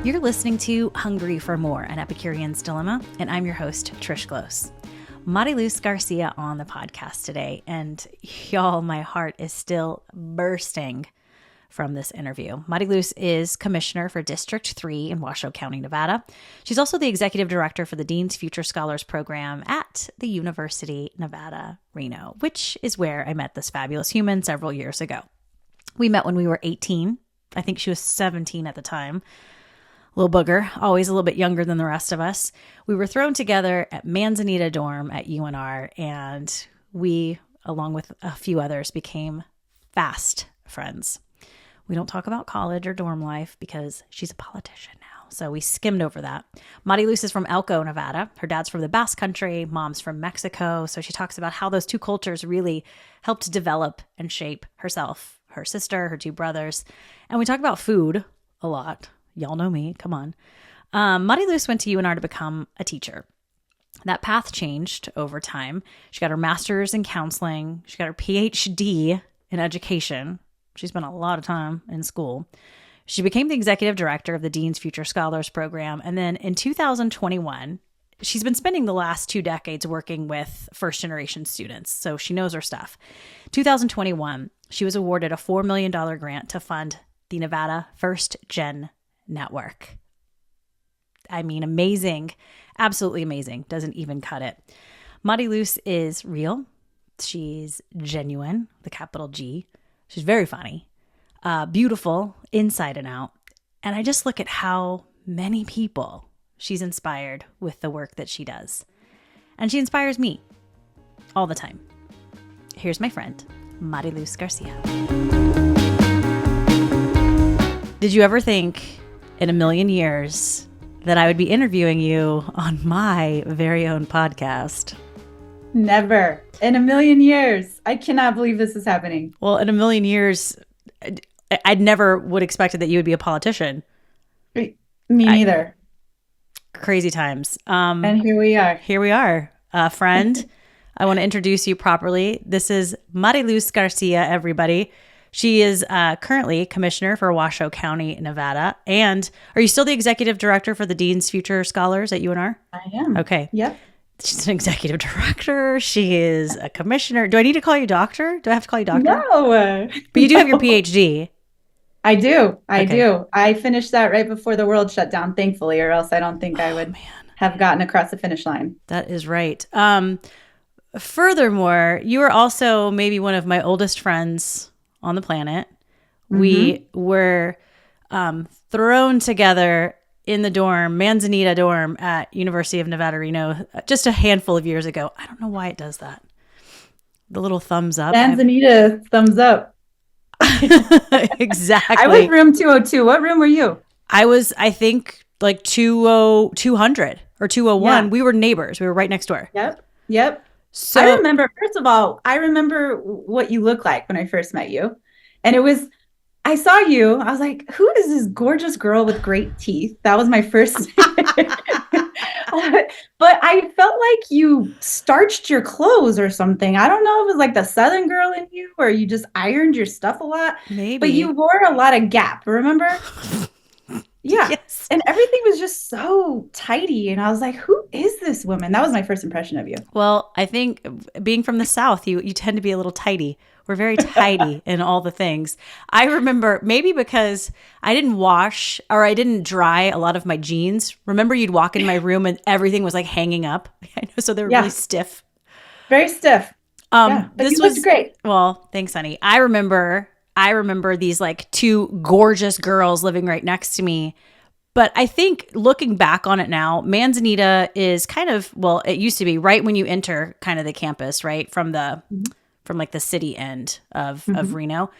You're listening to Hungry for More, an Epicurean's Dilemma, and I'm your host, Trish Close. Mariluz Garcia on the podcast today, and y'all, my heart is still bursting from this interview. Mariluz is commissioner for District 3 in Washoe County, Nevada. She's also the executive director for the Dean's Future Scholars Program at the University Nevada, Reno, which is where I met this fabulous human several years ago. We met when we were 18. I think she was 17 at the time. Little booger, always a little bit younger than the rest of us. We were thrown together at Manzanita Dorm at UNR, and we, along with a few others, became fast friends. We don't talk about college or dorm life because she's a politician now, so we skimmed over that. Mariluz is from Elko, Nevada. Her dad's from the Basque country, mom's from Mexico, so she talks about how those two cultures really helped develop and shape herself, her sister, her two brothers, and we talk about food a lot. Y'all know me. Come on. Mariluz went to UNR to become a teacher. That path changed over time. She got her master's in counseling. She got her PhD in education. She spent a lot of time in school. She became the executive director of the Dean's Future Scholars Program. And then in 2021, she's been spending the last 2 decades working with first generation students. So she knows her stuff. 2021, she was awarded a $4 million grant to fund the Nevada First Gen Network. I mean, amazing. Absolutely amazing. Doesn't even cut it. Mariluz is real. She's genuine, the capital G. She's very funny, beautiful inside and out. And I just look at how many people she's inspired with the work that she does. And she inspires me all the time. Here's my friend, Mariluz Garcia. Did you ever think in a million years that I would be interviewing you on my very own podcast? Never. In a million years. I cannot believe this is happening. Well, in a million years, I'd never would expected that you would be a politician. Me neither. Crazy times. And here we are. Here we are. Friend, I want to introduce you properly. This is Mariluz Garcia, everybody. She is currently commissioner for Washoe County, Nevada. And are you still the executive director for the Dean's Future Scholars at UNR? I am. Okay. Yep. She's an executive director. She is a commissioner. Do I need to call you doctor? Do I have to call you doctor? No. But you do have your PhD. I do. I do. I finished that right before the world shut down, thankfully, or else I don't think I would have gotten across the finish line. That is right. Furthermore, you are also maybe one of my oldest friends on the planet. Mm-hmm. We were thrown together in the dorm, Manzanita Dorm at University of Nevada, Reno, just a handful of years ago. I don't know why it does that. The little thumbs up. Manzanita, thumbs up. Exactly. I was room 202. What room were you? I was, I think, like 200 or 201. Yeah. We were neighbors. We were right next door. Yep. So I remember, first of all, I remember what you look like when I first met you. And I saw you, I was like, who is this gorgeous girl with great teeth? That was my first. But I felt like you starched your clothes or something. I don't know if it was like the Southern girl in you or you just ironed your stuff a lot. Maybe. But you wore a lot of Gap, remember? Yeah. Yes. And everything was just so tidy. And I was like, who is this woman? That was my first impression of you. Well, I think being from the South, you tend to be a little tidy. We're very tidy in all the things. I remember maybe because I didn't wash or I didn't dry a lot of my jeans. Remember you'd walk in my room and everything was like hanging up. I know, so they were really stiff. Very stiff. But this was great. Well, thanks, honey. I remember these like two gorgeous girls living right next to me. But I think looking back on it now, Manzanita is kind of, well, it used to be right when you enter kind of the campus, right? From like the city end of Reno.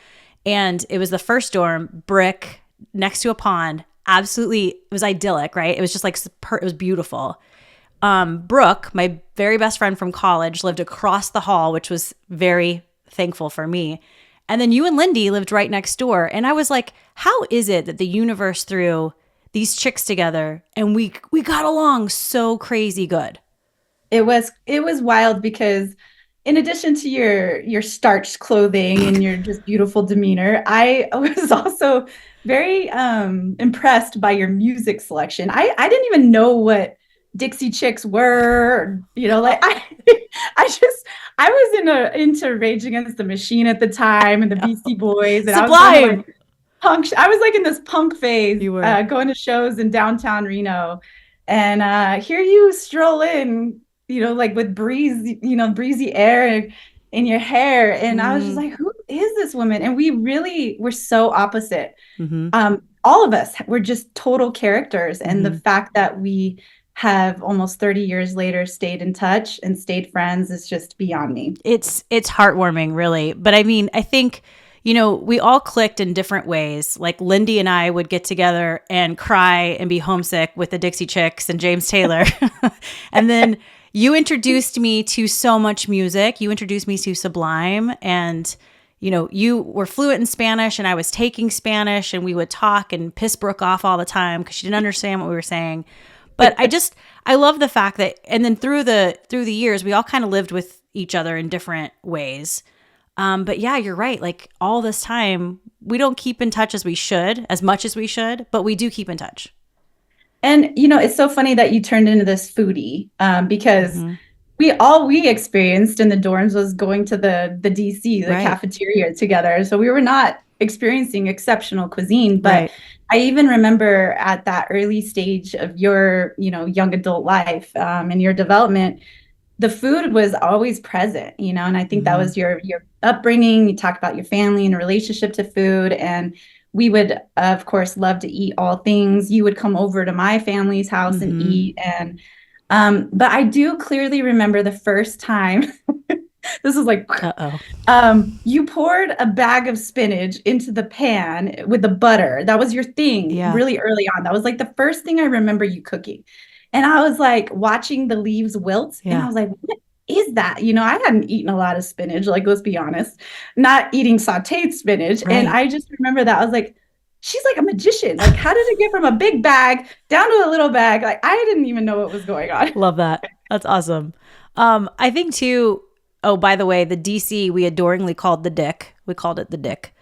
And it was the first dorm, brick, next to a pond. Absolutely, it was idyllic, right? It was just like, it was beautiful. Brooke, my very best friend from college, lived across the hall, which was very thankful for me. And then you and Lindy lived right next door. And I was like, how is it that the universe threw these chicks together and we got along so crazy good? It was wild because in addition to your starched clothing and your just beautiful demeanor, I was also very impressed by your music selection. I didn't even know what Dixie Chicks were, like I just I was into Rage Against the Machine at the time and the Beastie Boys, and I was going to Sublime. like punk. I was like in this punk phase, You were. going to shows in downtown Reno, and here you stroll in, like with breezy air in your hair, and I was just like, who is this woman? And we really were so opposite. All of us were just total characters, and the fact that we have almost 30 years later stayed in touch and stayed friends is just beyond me. It's heartwarming, really. But I mean, I think, we all clicked in different ways. Like Lindy and I would get together and cry and be homesick with the Dixie Chicks and James Taylor. And then you introduced me to so much music. You introduced me to Sublime, and you were fluent in Spanish and I was taking Spanish, and we would talk and piss Brooke off all the time because she didn't understand what we were saying. But I love the fact that, and then through the years, we all kind of lived with each other in different ways. But yeah, you're right. Like all this time, we don't keep in touch as much as we should, but we do keep in touch. And, it's so funny that you turned into this foodie, because we experienced in the dorms was going to the DC, the cafeteria together. So we were not experiencing exceptional cuisine, but I even remember at that early stage of your, young adult life, and your development, the food was always present, and I think that was your upbringing. You talked about your family and a relationship to food, and we would, of course, love to eat all things. You would come over to my family's house and eat, and but I do clearly remember the first time. This is like, you poured a bag of spinach into the pan with the butter. That was your thing really early on. That was like the first thing I remember you cooking. And I was like watching the leaves wilt. And I was like, what is that? I hadn't eaten a lot of spinach, like, let's be honest, not eating sauteed spinach. And I just remember that. I was like, she's like a magician. Like, how did it get from a big bag down to a little bag? Like, I didn't even know what was going on. Love that. That's awesome. I think too, oh, by the way, the DC we adoringly called the Dick. We called it the Dick.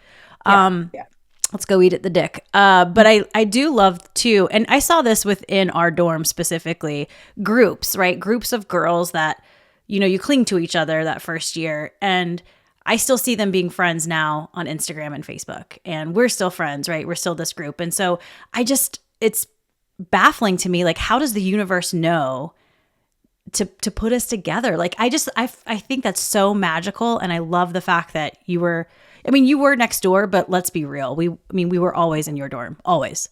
Let's go eat at the Dick. But I do love too, and I saw this within our dorm specifically, groups, right? Groups of girls that, you cling to each other that first year. And I still see them being friends now on Instagram and Facebook. And we're still friends, right? We're still this group. And so it's baffling to me, like, how does the universe know to put us together? Like, I think that's so magical. And I love the fact that you were next door, but let's be real. We were always in your dorm, always.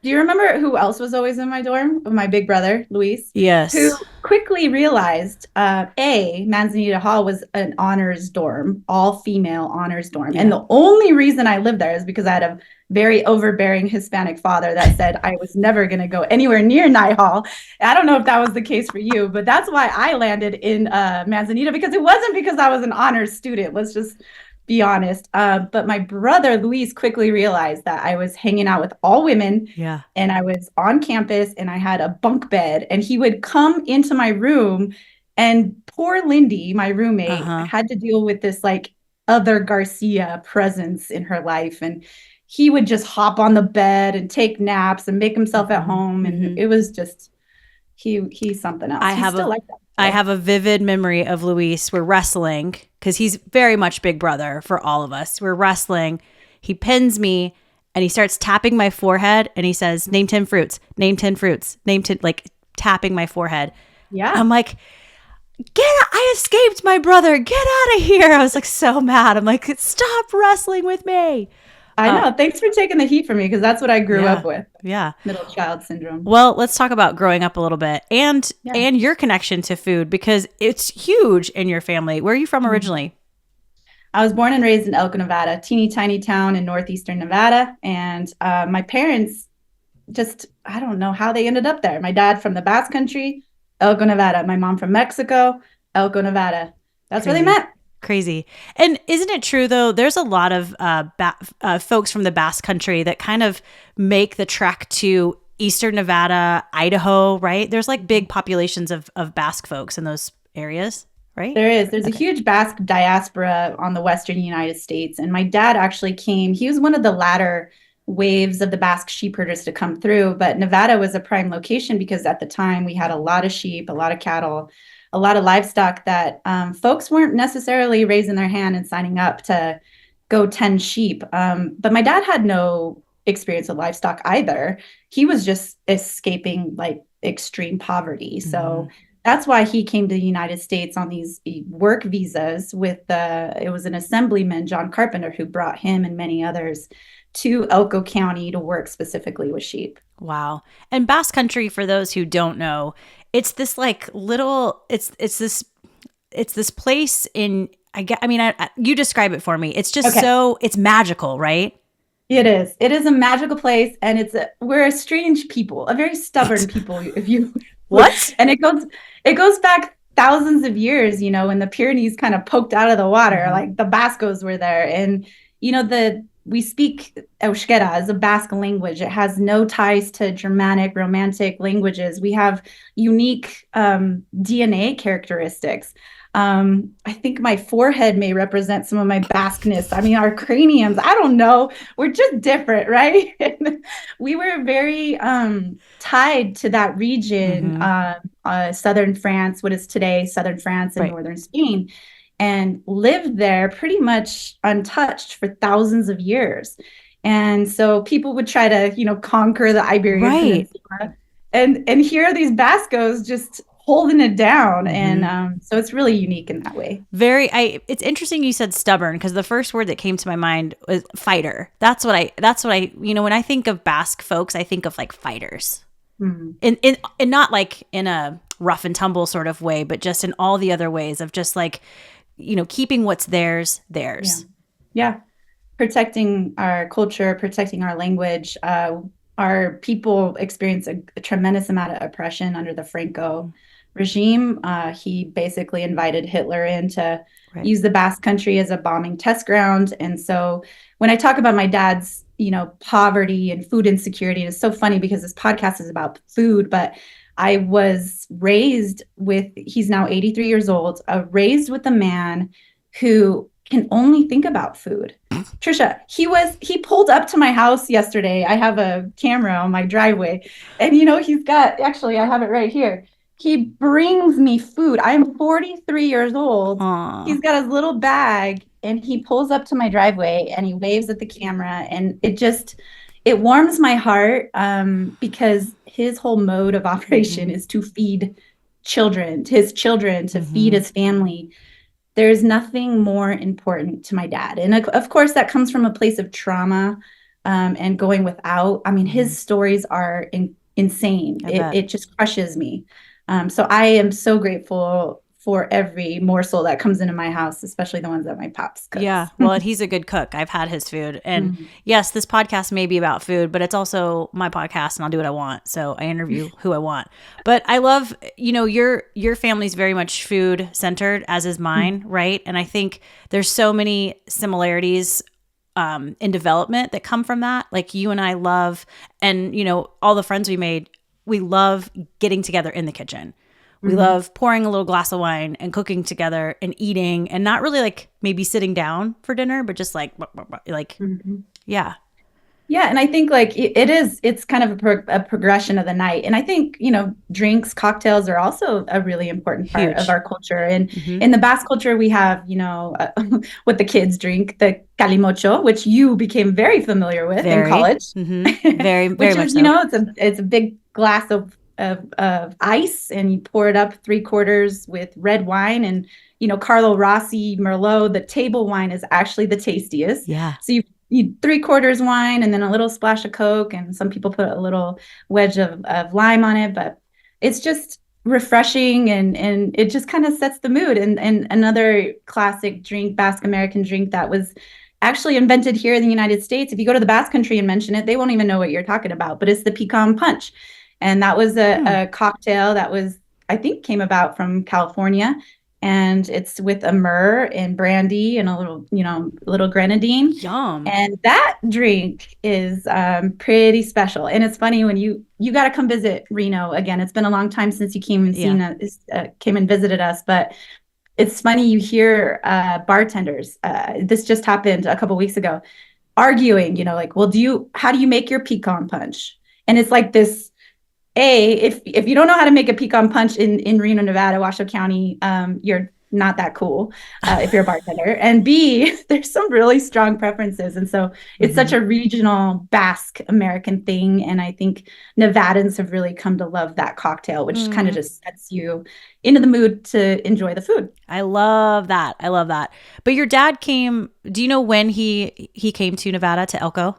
Do you remember who else was always in my dorm? My big brother, Luis. Yes. Who quickly realized, Manzanita Hall was an honors dorm, all female honors dorm. Yeah. And the only reason I lived there is because I had a very overbearing Hispanic father that said I was never going to go anywhere near Nye Hall. I don't know if that was the case for you, but that's why I landed in Manzanita, because it wasn't because I was an honors student. Let's just be honest. But my brother, Luis, quickly realized that I was hanging out with all women. Yeah. And I was on campus and I had a bunk bed, and he would come into my room, and poor Lindy, my roommate, had to deal with this like other Garcia presence in her life. And he would just hop on the bed and take naps and make himself at home. And it was just, he's something else. I have a vivid memory of Luis. We're wrestling because he's very much big brother for all of us. We're wrestling. He pins me and he starts tapping my forehead and he says, name 10 fruits, name 10 fruits, name 10, like tapping my forehead. Yeah. I'm like, I escaped my brother. Get out of here. I was like so mad. I'm like, stop wrestling with me. I know. Thanks for taking the heat from me, because that's what I grew up with. Yeah. Middle child syndrome. Well, let's talk about growing up a little bit and your connection to food, because it's huge in your family. Where are you from originally? I was born and raised in Elko, Nevada, teeny tiny town in northeastern Nevada. And my parents just, I don't know how they ended up there. My dad from the Basque country, Elko, Nevada. My mom from Mexico, Elko, Nevada. That's where they met. Crazy. And isn't it true, though, there's a lot of folks from the Basque country that kind of make the trek to eastern Nevada, Idaho, right? There's like big populations of Basque folks in those areas. right? There is. There's a Okay. huge Basque diaspora on the Western United States. And my dad actually came, he was one of the latter waves of the Basque sheep herders to come through. But Nevada was a prime location because at the time we had a lot of sheep, a lot of cattle, a lot of livestock that folks weren't necessarily raising their hand and signing up to go tend sheep. But my dad had no experience with livestock either. He was just escaping like extreme poverty. So that's why he came to the United States on these work visas with it was an assemblyman, John Carpenter, who brought him and many others to Elko County to work specifically with sheep. Wow. And Basque Country, for those who don't know, it's this like little, it's this place in, you describe it for me. It's just it's magical, right? It is. It is a magical place, and we're a strange people, a very stubborn people. If you what? And it goes back thousands of years. When the Pyrenees kind of poked out of the water, like the Bascos were there, and we speak Euskera as a Basque language. It has no ties to Germanic, Romantic languages. We have unique DNA characteristics. I think my forehead may represent some of my Basqueness. I mean, our craniums, I don't know. We're just different, right? We were very tied to that region, southern France, what is today southern France and northern Spain, and lived there pretty much untouched for thousands of years. And so people would try to, conquer the Iberian Peninsula. And here are these Bascos just holding it down. And so it's really unique in that way. It's interesting you said stubborn, because the first word that came to my mind was fighter. That's what I when I think of Basque folks, I think of like fighters. In not like in a rough and tumble sort of way, but just in all the other ways of just like, keeping what's theirs. Yeah. Protecting our culture, protecting our language. Our people experience a tremendous amount of oppression under the Franco regime. He basically invited Hitler in to use the Basque Country as a bombing test ground. And so when I talk about my dad's, poverty and food insecurity, it's so funny because this podcast is about food, but I was raised he's now 83 years old, raised with a man who can only think about food. Trisha, he pulled up to my house yesterday. I have a camera on my driveway, and he's got, actually I have it right here. He brings me food. I am 43 years old. Aww. He's got his little bag, and he pulls up to my driveway and he waves at the camera, and it warms my heart because his whole mode of operation is to feed his children, to feed his family. There's nothing more important to my dad. And of course, that comes from a place of trauma and going without. I mean, his stories are insane. It just crushes me. So I am so grateful for every morsel that comes into my house, especially the ones that my pops cooks. Yeah, well, he's a good cook. I've had his food. And yes, this podcast may be about food, but it's also my podcast, and I'll do what I want. So I interview who I want. But I love, your family's very much food centered, as is mine, right? And I think there's so many similarities in development that come from that. Like you and I love, and all the friends we made, we love getting together in the kitchen. We love pouring a little glass of wine and cooking together and eating, and not really like maybe sitting down for dinner, but just like, yeah. Yeah. And I think like it's kind of a progression of the night. And I think, drinks, cocktails are also a really important part of our culture. And in the Basque culture, we have, what the kids drink, the calimocho, which you became very familiar with in college. Very, very which much is, so. it's a big glass of ice, and you pour it up 3/4 with red wine, and Carlo Rossi Merlot, the table wine, is actually the tastiest. Yeah. So you need 3/4 wine and then a little splash of Coke, and some people put a little wedge of lime on it, but it's just refreshing, and it just kind of sets the mood. And another classic drink, Basque American drink, that was actually invented here in the United States. If you go to the Basque Country and mention it, they won't even know what you're talking about, but it's the pecan punch. And that was a cocktail that I think came about from California, and it's with a myrrh and brandy and a little grenadine. Yum. And that drink is pretty special. And it's funny, when you got to come visit Reno again. It's been a long time since you came and came and visited us, but it's funny, you hear bartenders. This just happened a couple weeks ago, arguing, like, well, how do you make your pecan punch? And it's like this, if you don't know how to make a pecan punch in Reno, Nevada, Washoe County, you're not that cool if you're a bartender. And B, there's some really strong preferences. And so it's such a regional Basque American thing. And I think Nevadans have really come to love that cocktail, which kind of just sets you into the mood to enjoy the food. I love that. I love that. But your dad came, do you know when he came to Nevada, to Elko?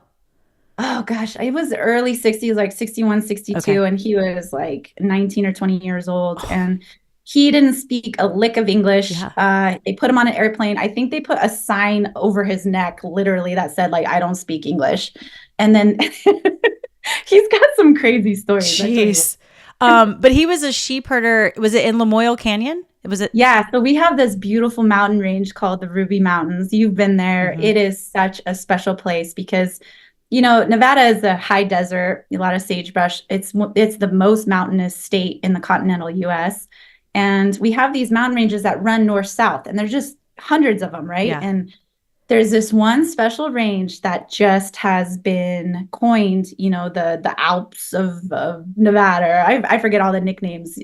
Oh gosh, it was early 60s, like 61, 62. Okay. And he was like 19 or 20 years old. And he didn't speak a lick of English. Yeah. They put him on an airplane. I think they put a sign over his neck, literally, that said, like, I don't speak English. And then he's got some crazy stories. Jeez. But he was a sheep herder. Was it in Lamoille Canyon? Was it? Yeah. So we have this beautiful mountain range called the Ruby Mountains. You've been there. It is such a special place because Nevada is a high desert, a lot of sagebrush. It's the most mountainous state in the continental U.S. And we have these mountain ranges that run north-south, and there's just hundreds of them, right? Yeah. And there's this one special range that just has been coined, the Alps of Nevada. I forget all the nicknames.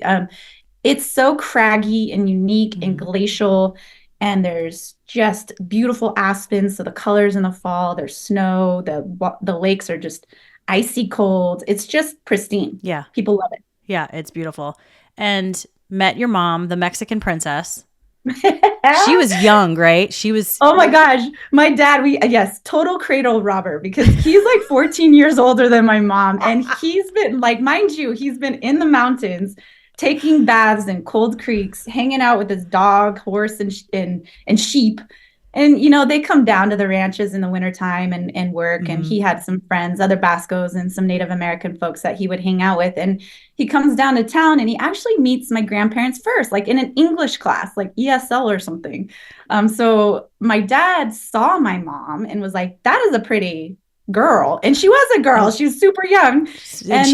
It's so craggy and unique and glacial, and there's just beautiful aspens. So the colors in the fall, there's snow, the lakes are just icy cold. It's just pristine. Yeah. People love it. Yeah, it's beautiful. And met your mom, the Mexican princess. She was young, right? She was. Oh my gosh. My dad, yes, total cradle robber, because he's like 14 years older than my mom. And he's been, like, mind you, he's been in the mountains, taking baths in cold creeks, hanging out with his dog, horse, and sheep. And, they come down to the ranches in the wintertime and work. And he had some friends, other Bascos and some Native American folks that he would hang out with. And he comes down to town and he actually meets my grandparents first, like in an English class, like ESL or something. So my dad saw my mom and was like, that is a pretty girl. And she was a girl. She was super young. And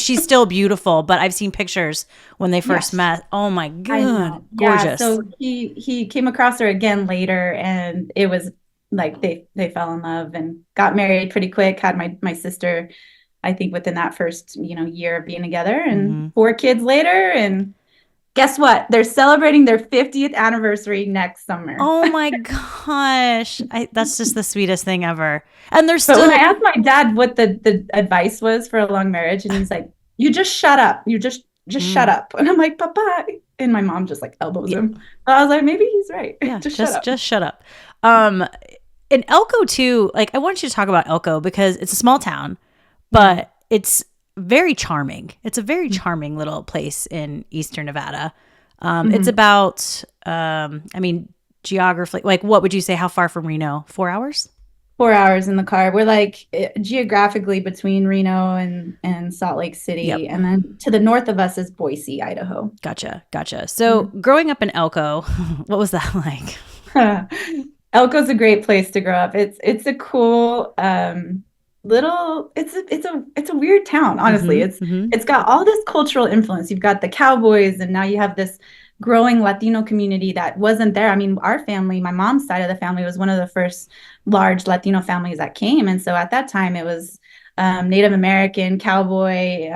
she's still beautiful, but I've seen pictures when they first met. Oh my God. Gorgeous. Yeah, so he came across her again later, and it was like they fell in love and got married pretty quick. Had my sister, I think, within that first, year of being together, and 4 kids later. And guess what? They're celebrating their 50th anniversary next summer. Oh my gosh. That's just the sweetest thing ever. And there's still. But when I asked my dad what the advice was for a long marriage, and he's like, you just shut up. You just shut up. And I'm like, Papa. And my mom just like elbows him. So I was like, maybe he's right. Yeah, just shut up. In Elko too, like, I want you to talk about Elko because it's a small town, but it's very charming. It's a very charming little place in Eastern Nevada. It's about, geography, like, what would you say? How far from Reno? 4 hours? 4 hours in the car. We're like geographically between Reno and Salt Lake City. Yep. And then to the north of us is Boise, Idaho. Gotcha. So growing up in Elko, what was that like? Elko's a great place to grow up. It's a cool, it's a weird town, honestly. It's got all this cultural influence. You've got the cowboys, and now you have this growing Latino community that wasn't there. I mean, our family, my mom's side of the family, was one of the first large Latino families that came. And so at that time it was Native American, cowboy,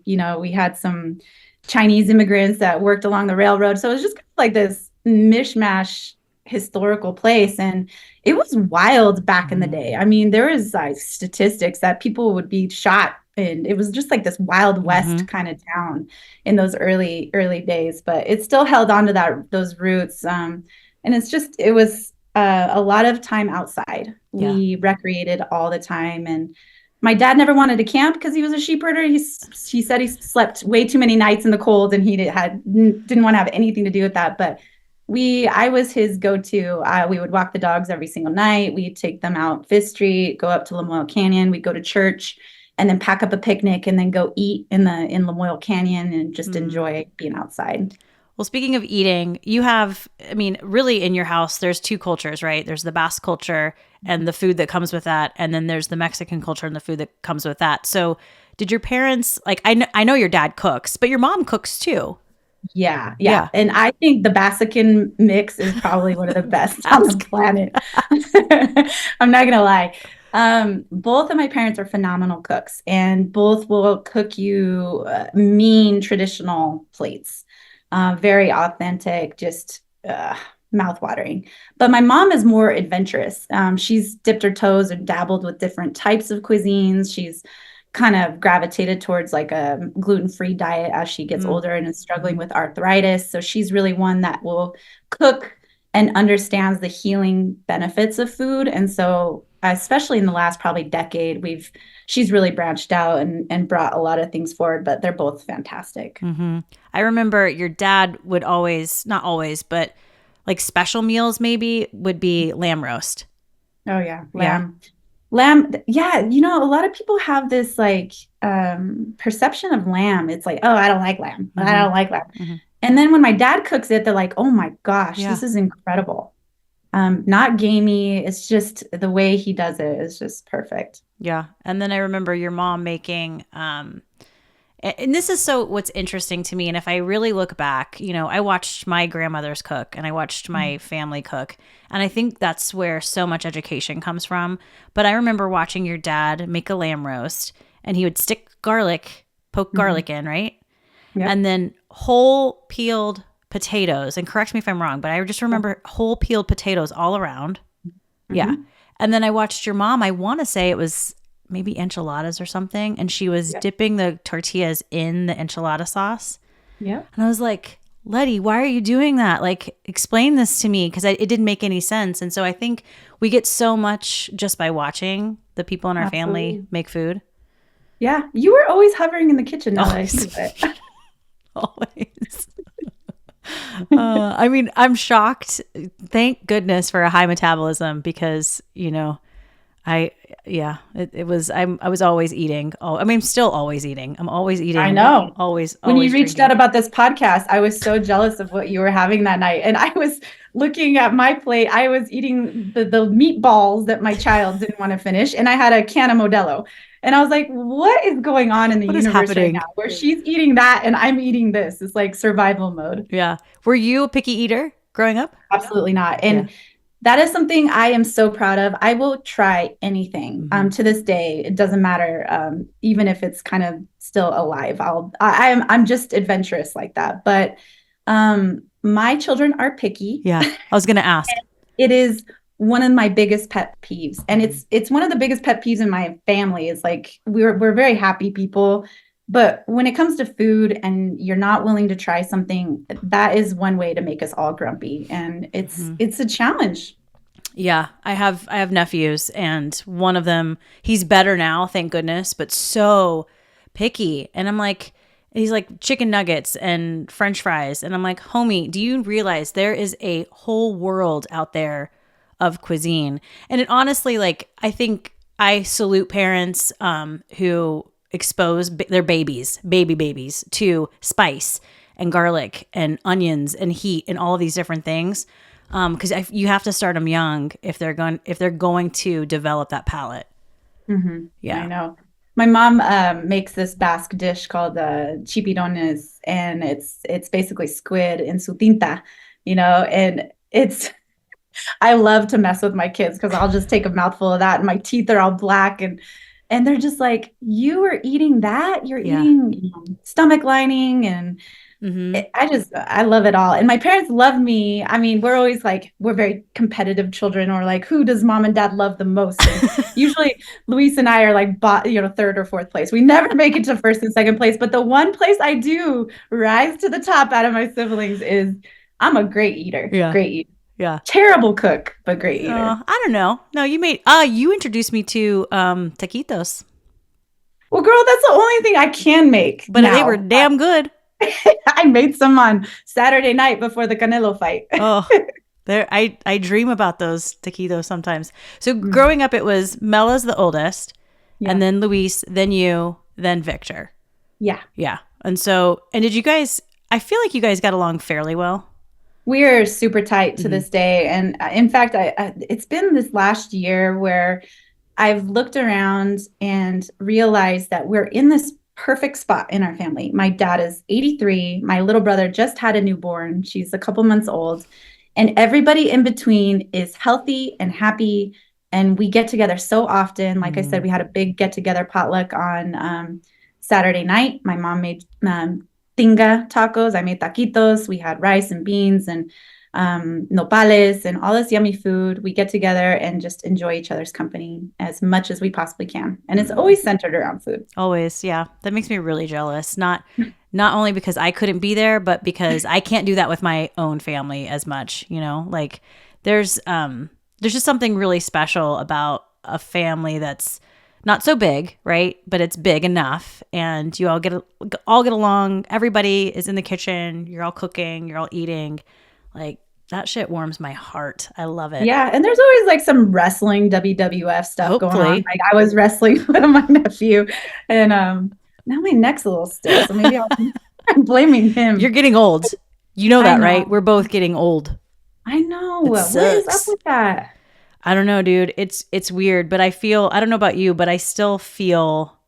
we had some Chinese immigrants that worked along the railroad. So it was just kind of like this mishmash historical place, and it was wild back in the day. I mean, there was statistics that people would be shot, and it was just like this Wild West kind of town in those early days. But it still held on to those roots, and it was a lot of time outside. Yeah. We recreated all the time, and my dad never wanted to camp because he was a sheep herder. He said he slept way too many nights in the cold, and he didn't want to have anything to do with that. But I was his go-to. We would walk the dogs every single night. We'd take them out Fifth Street, go up to Lamoille Canyon. We'd go to church and then pack up a picnic and then go eat in Lamoille Canyon and just enjoy being outside. Well, speaking of eating, you have, really in your house, there's 2 cultures, right? There's the Basque culture and the food that comes with that. And then there's the Mexican culture and the food that comes with that. So did your parents, like, I know your dad cooks, but your mom cooks too. Yeah. And I think the Basque mix is probably one of the best on the planet. I'm not gonna lie. Both of my parents are phenomenal cooks, and both will cook you mean traditional plates. Very authentic, just mouth-watering. But my mom is more adventurous. She's dipped her toes and dabbled with different types of cuisines. She's kind of gravitated towards like a gluten-free diet as she gets older and is struggling with arthritis. So she's really one that will cook and understands the healing benefits of food. And so especially in the last probably decade, she's really branched out and brought a lot of things forward, but they're both fantastic. I remember your dad would always, not always, but like special meals maybe would be lamb roast. Oh yeah. Lamb, yeah, a lot of people have this like perception of lamb. It's like, oh, I don't like lamb. I don't like lamb. And then when my dad cooks it, they're like, oh my gosh, this is incredible. Not gamey. It's just the way he does it is just perfect. Yeah. And then I remember your mom making, and this is what's interesting to me. And if I really look back, I watched my grandmother's cook and I watched my family cook. And I think that's where so much education comes from. But I remember watching your dad make a lamb roast and he would poke garlic in, right? Yep. And then whole peeled potatoes, and correct me if I'm wrong, but I just remember whole peeled potatoes all around. Yeah. And then I watched your mom, I want to say it was maybe enchiladas or something, and she was dipping the tortillas in the enchilada sauce. Yeah. And I was like, Letty, why are you doing that? Like, explain this to me, because it didn't make any sense. And so I think we get so much just by watching the people in our family make food. Yeah. You were always hovering in the kitchen now that I see it. Always. I mean, I'm shocked. Thank goodness for a high metabolism, because, I was always eating. I'm still always eating. I'm always eating. I know. Always. When you reached out about this podcast, I was so jealous of what you were having that night. And I was looking at my plate. I was eating the meatballs that my child didn't want to finish. And I had a can of Modelo. And I was like, what is going on in the universe right now where she's eating that and I'm eating this? It's like survival mode. Yeah. Were you a picky eater growing up? Absolutely not. And that is something I am so proud of. I will try anything. To this day, it doesn't matter. Even if it's kind of still alive, I'm just adventurous like that. But my children are picky. Yeah. I was going to ask. It is one of my biggest pet peeves. And it's one of the biggest pet peeves in my family. It's like, we're very happy people, but when it comes to food and you're not willing to try something, that is one way to make us all grumpy. And it's a challenge. Yeah. I have nephews, and one of them, he's better now, thank goodness, but so picky. And I'm like, he's like chicken nuggets and French fries. And I'm like, homie, do you realize there is a whole world out there of cuisine? And it honestly, like, I think I salute parents who expose their baby babies to spice and garlic and onions and heat and all of these different things, because you have to start them young if they're going to develop that palate. Yeah, I know. My mom makes this Basque dish called chipirones, and it's basically squid in su tinta, and it's. I love to mess with my kids because I'll just take a mouthful of that and my teeth are all black and they're just like, you are eating that? You're eating stomach lining, and I love it all. And my parents love me. I mean, we're always like, we're very competitive children, or like, who does mom and dad love the most? And usually Luis and I are like, third or fourth place. We never make it to first and second place. But the one place I do rise to the top out of my siblings is I'm a great eater. Yeah. Great eater. Yeah. Terrible cook, but great eater. I don't know. No, you introduced me to taquitos. Well, girl, that's the only thing I can make. But they were damn good. I made some on Saturday night before the Canelo fight. I dream about those taquitos sometimes. So growing up, it was Mella's the oldest, and then Luis, then you, then Victor. Yeah. Yeah. And did you guys, I feel like you guys got along fairly well. We're super tight to this day. And in fact, it's been this last year where I've looked around and realized that we're in this perfect spot in our family. My dad is 83. My little brother just had a newborn. She's a couple months old. And everybody in between is healthy and happy. And we get together so often. Like I said, we had a big get together potluck on Saturday night. My mom made tinga tacos. I made taquitos. We had rice and beans and nopales and all this yummy food. We get together and just enjoy each other's company as much as we possibly can. And it's always centered around food. Always. Yeah. That makes me really jealous. Not only because I couldn't be there, but because I can't do that with my own family as much, you know, like there's just something really special about a family that's not so big, right? But it's big enough, and you all get along. Everybody is in the kitchen. You're all cooking. You're all eating. Like that shit warms my heart. I love it. Yeah, and there's always like some wrestling WWF stuff going on. Like I was wrestling with my nephew, and now my neck's a little stiff, so maybe I'm blaming him. You're getting old. You know that, right? We're both getting old. I know. What is up with that? I don't know, dude. It's weird, but I don't know about you, but I still feel,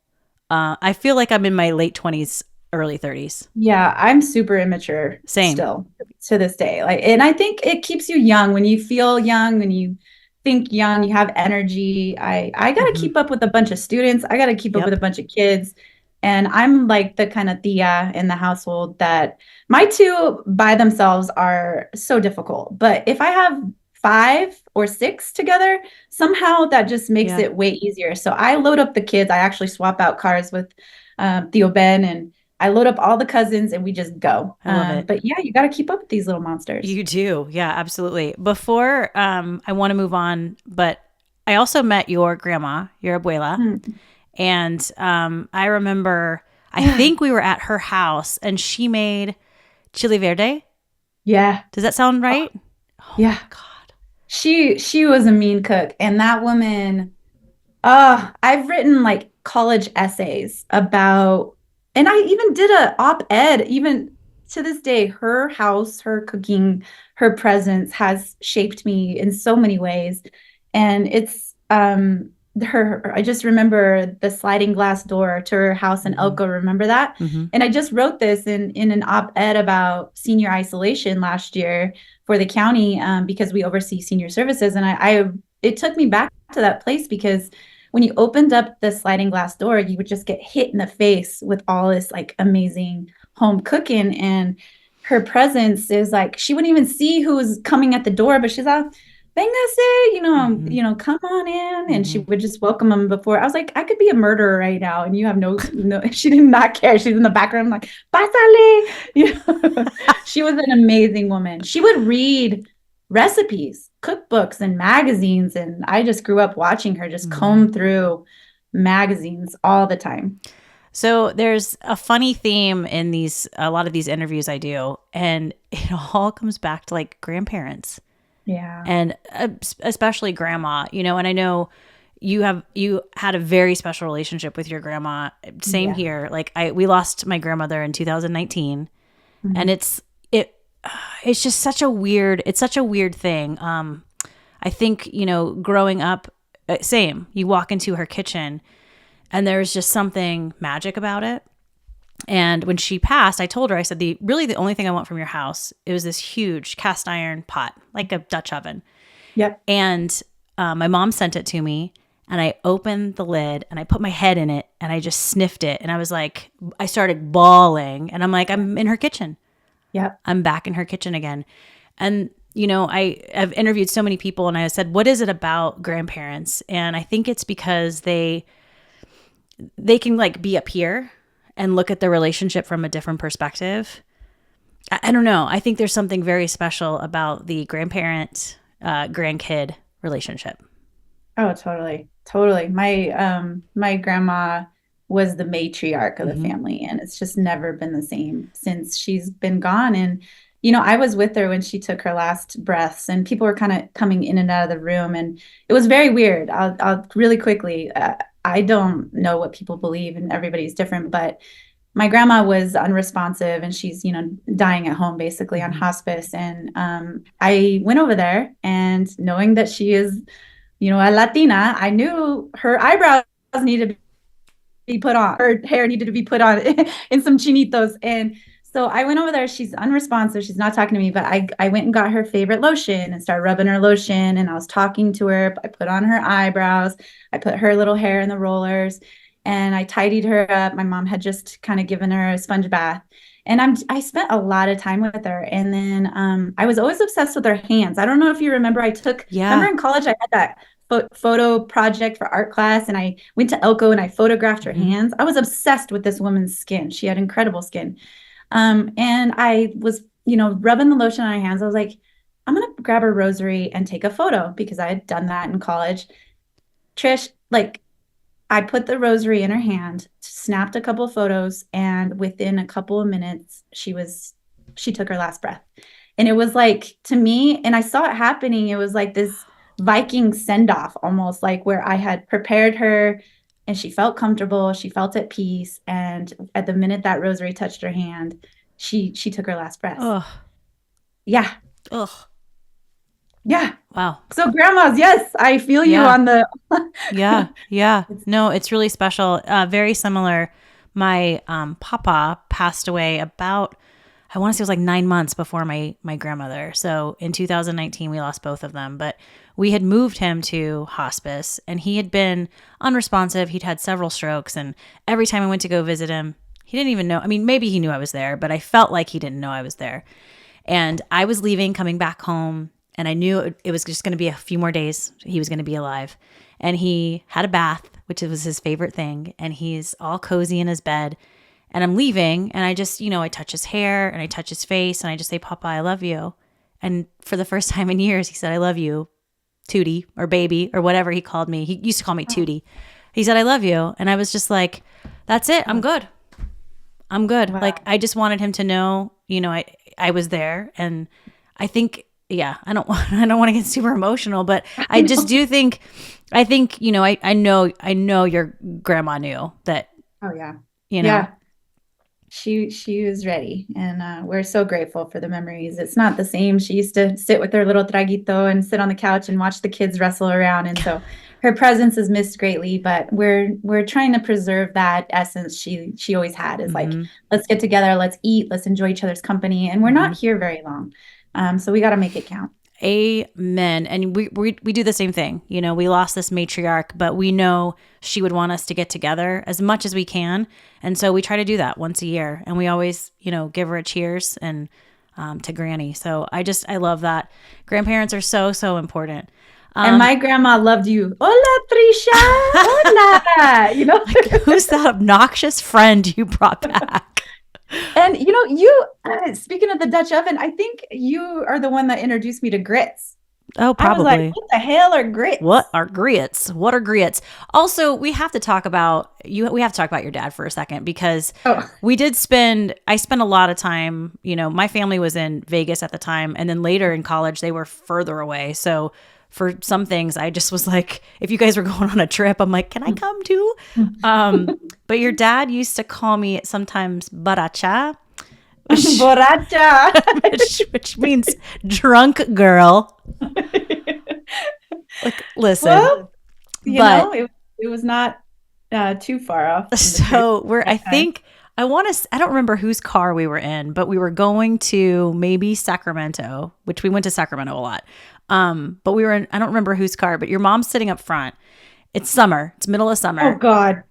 I feel like I'm in my late 20s, early 30s. Yeah, I'm super immature. Same. Still to this day. Like, and I think it keeps you young when you feel young, when you think young, you have energy. I got to keep up with a bunch of students. I got to keep up with a bunch of kids. And I'm like the kind of tia in the household that my two by themselves are so difficult. But if I have 5 or 6 together, somehow that just makes it way easier. So I load up the kids. I actually swap out cars with Theo Ben, and I load up all the cousins and we just go. I love it. But yeah, you got to keep up with these little monsters. You do. Yeah, absolutely. Before I want to move on, but I also met your grandma, your abuela. And I remember, I think we were at her house and she made chili verde. Yeah. Does that sound right? Oh, yeah. My God. She was a mean cook. And that woman, I've written like college essays about, and I even did a op-ed, even to this day, her house, her cooking, her presence has shaped me in so many ways. And it's, I just remember the sliding glass door to her house in Elko. Remember that? And I just wrote this in an op-ed about senior isolation last year for the county because we oversee senior services. And it took me back to that place because when you opened up the sliding glass door, you would just get hit in the face with all this like amazing home cooking. And her presence is like, she wouldn't even see who was coming at the door, but she's like, véngase, come on in. And she would just welcome them before. I was like, I could be a murderer right now. And you have no, she did not care. She's in the background like, pásale. She was an amazing woman. She would read recipes, cookbooks, and magazines. And I just grew up watching her just comb through magazines all the time. So there's a funny theme in a lot of these interviews I do. And it all comes back to like grandparents. Yeah. And especially grandma, and I know you had a very special relationship with your grandma. Same here. Like we lost my grandmother in 2019 and it's just such a weird thing. I think, growing up, same, you walk into her kitchen and there's just something magic about it. And when she passed, I told her, I said, the only thing I want from your house, it was this huge cast iron pot, like a Dutch oven. Yep. And my mom sent it to me and I opened the lid and I put my head in it and I just sniffed it. And I was like, I started bawling and I'm like, I'm in her kitchen. Yep. I'm back in her kitchen again. And, I've interviewed so many people and I said, what is it about grandparents? And I think it's because they can like be up here and look at the relationship from a different perspective. I don't know. I think there's something very special about the grandparent, grandkid relationship. Oh, totally. Totally. My grandma was the matriarch of the family, and it's just never been the same since she's been gone. And, I was with her when she took her last breaths and people were kind of coming in and out of the room. And it was very weird. I'll really quickly, I don't know what people believe and everybody's different, but my grandma was unresponsive and she's, dying at home basically on hospice. And I went over there and knowing that she is, a Latina, I knew her eyebrows needed to be put on. Her hair needed to be put on in some chinitos. And so I went over there. She's unresponsive. She's not talking to me, but I went and got her favorite lotion and started rubbing her lotion. And I was talking to her. I put on her eyebrows. I put her little hair in the rollers and I tidied her up. My mom had just kind of given her a sponge bath. And I spent a lot of time with her. And then I was always obsessed with her hands. I don't know if you remember, remember in college, I had that photo project for art class and I went to Elko and I photographed her hands. I was obsessed with this woman's skin. She had incredible skin. And I was, rubbing the lotion on her hands. I was like, I'm going to grab a rosary and take a photo because I had done that in college. Trish, I put the rosary in her hand, snapped a couple of photos, and within a couple of minutes, she took her last breath. And it was like, to me, and I saw it happening, it was like this Viking send-off, almost like where I had prepared her and she felt comfortable, she felt at peace. And at the minute that rosary touched her hand, she took her last breath. Ugh. Yeah. Ugh. Yeah. Wow. So grandmas, yes, I feel you on the. Yeah. No, it's really special. Very similar. My papa passed away about, I want to say it was like 9 months before my grandmother. So in 2019, we lost both of them, but we had moved him to hospice and he had been unresponsive. He'd had several strokes. And every time I went to go visit him, he didn't even know. I mean, maybe he knew I was there, but I felt like he didn't know I was there. And I was leaving, coming back home. And I knew it was just going to be a few more days. He was going to be alive. And he had a bath, which was his favorite thing. And he's all cozy in his bed. And I'm leaving. And I just, I touch his hair and I touch his face. And I just say, Papa, I love you. And for the first time in years, he said, I love you, Tootie, or baby, or whatever he called me. He used to call me Tootie. He said, I love you. And I was just like, that's it. I'm good. Wow. Like, I just wanted him to know, I was there. And I think, I don't want to get super emotional, but I just do think, I know your grandma knew that. Oh yeah. Yeah. She was ready. And we're so grateful for the memories. It's not the same. She used to sit with her little traguito and sit on the couch and watch the kids wrestle around. And so her presence is missed greatly, but we're trying to preserve that essence she always had is like, let's get together, let's eat, let's enjoy each other's company. And we're not here very long. So we got to make it count. Amen. And we do the same thing. We lost this matriarch, but we know she would want us to get together as much as we can. And so we try to do that once a year. And we always, give her a cheers and to Granny. So I love that. Grandparents are so, so important. And my grandma loved you. Hola, Trisha. Hola. Like, who's that obnoxious friend you brought back? And you speaking of the Dutch oven, I think you are the one that introduced me to grits. Oh, probably. I was like, what the hell are grits? What are grits? Also, we have to talk about your dad for a second because I spent a lot of time, my family was in Vegas at the time. And then later in college, they were further away. So for some things, I just was like, if you guys were going on a trip, I'm like, can I come too? But your dad used to call me sometimes borracha. which means drunk girl. Like, listen. Well, it was not too far off. So I don't remember whose car we were in, but we were going to maybe Sacramento, which we went to Sacramento a lot. But we were in, I don't remember whose car, but your mom's sitting up front. It's summer. It's middle of summer. Oh God.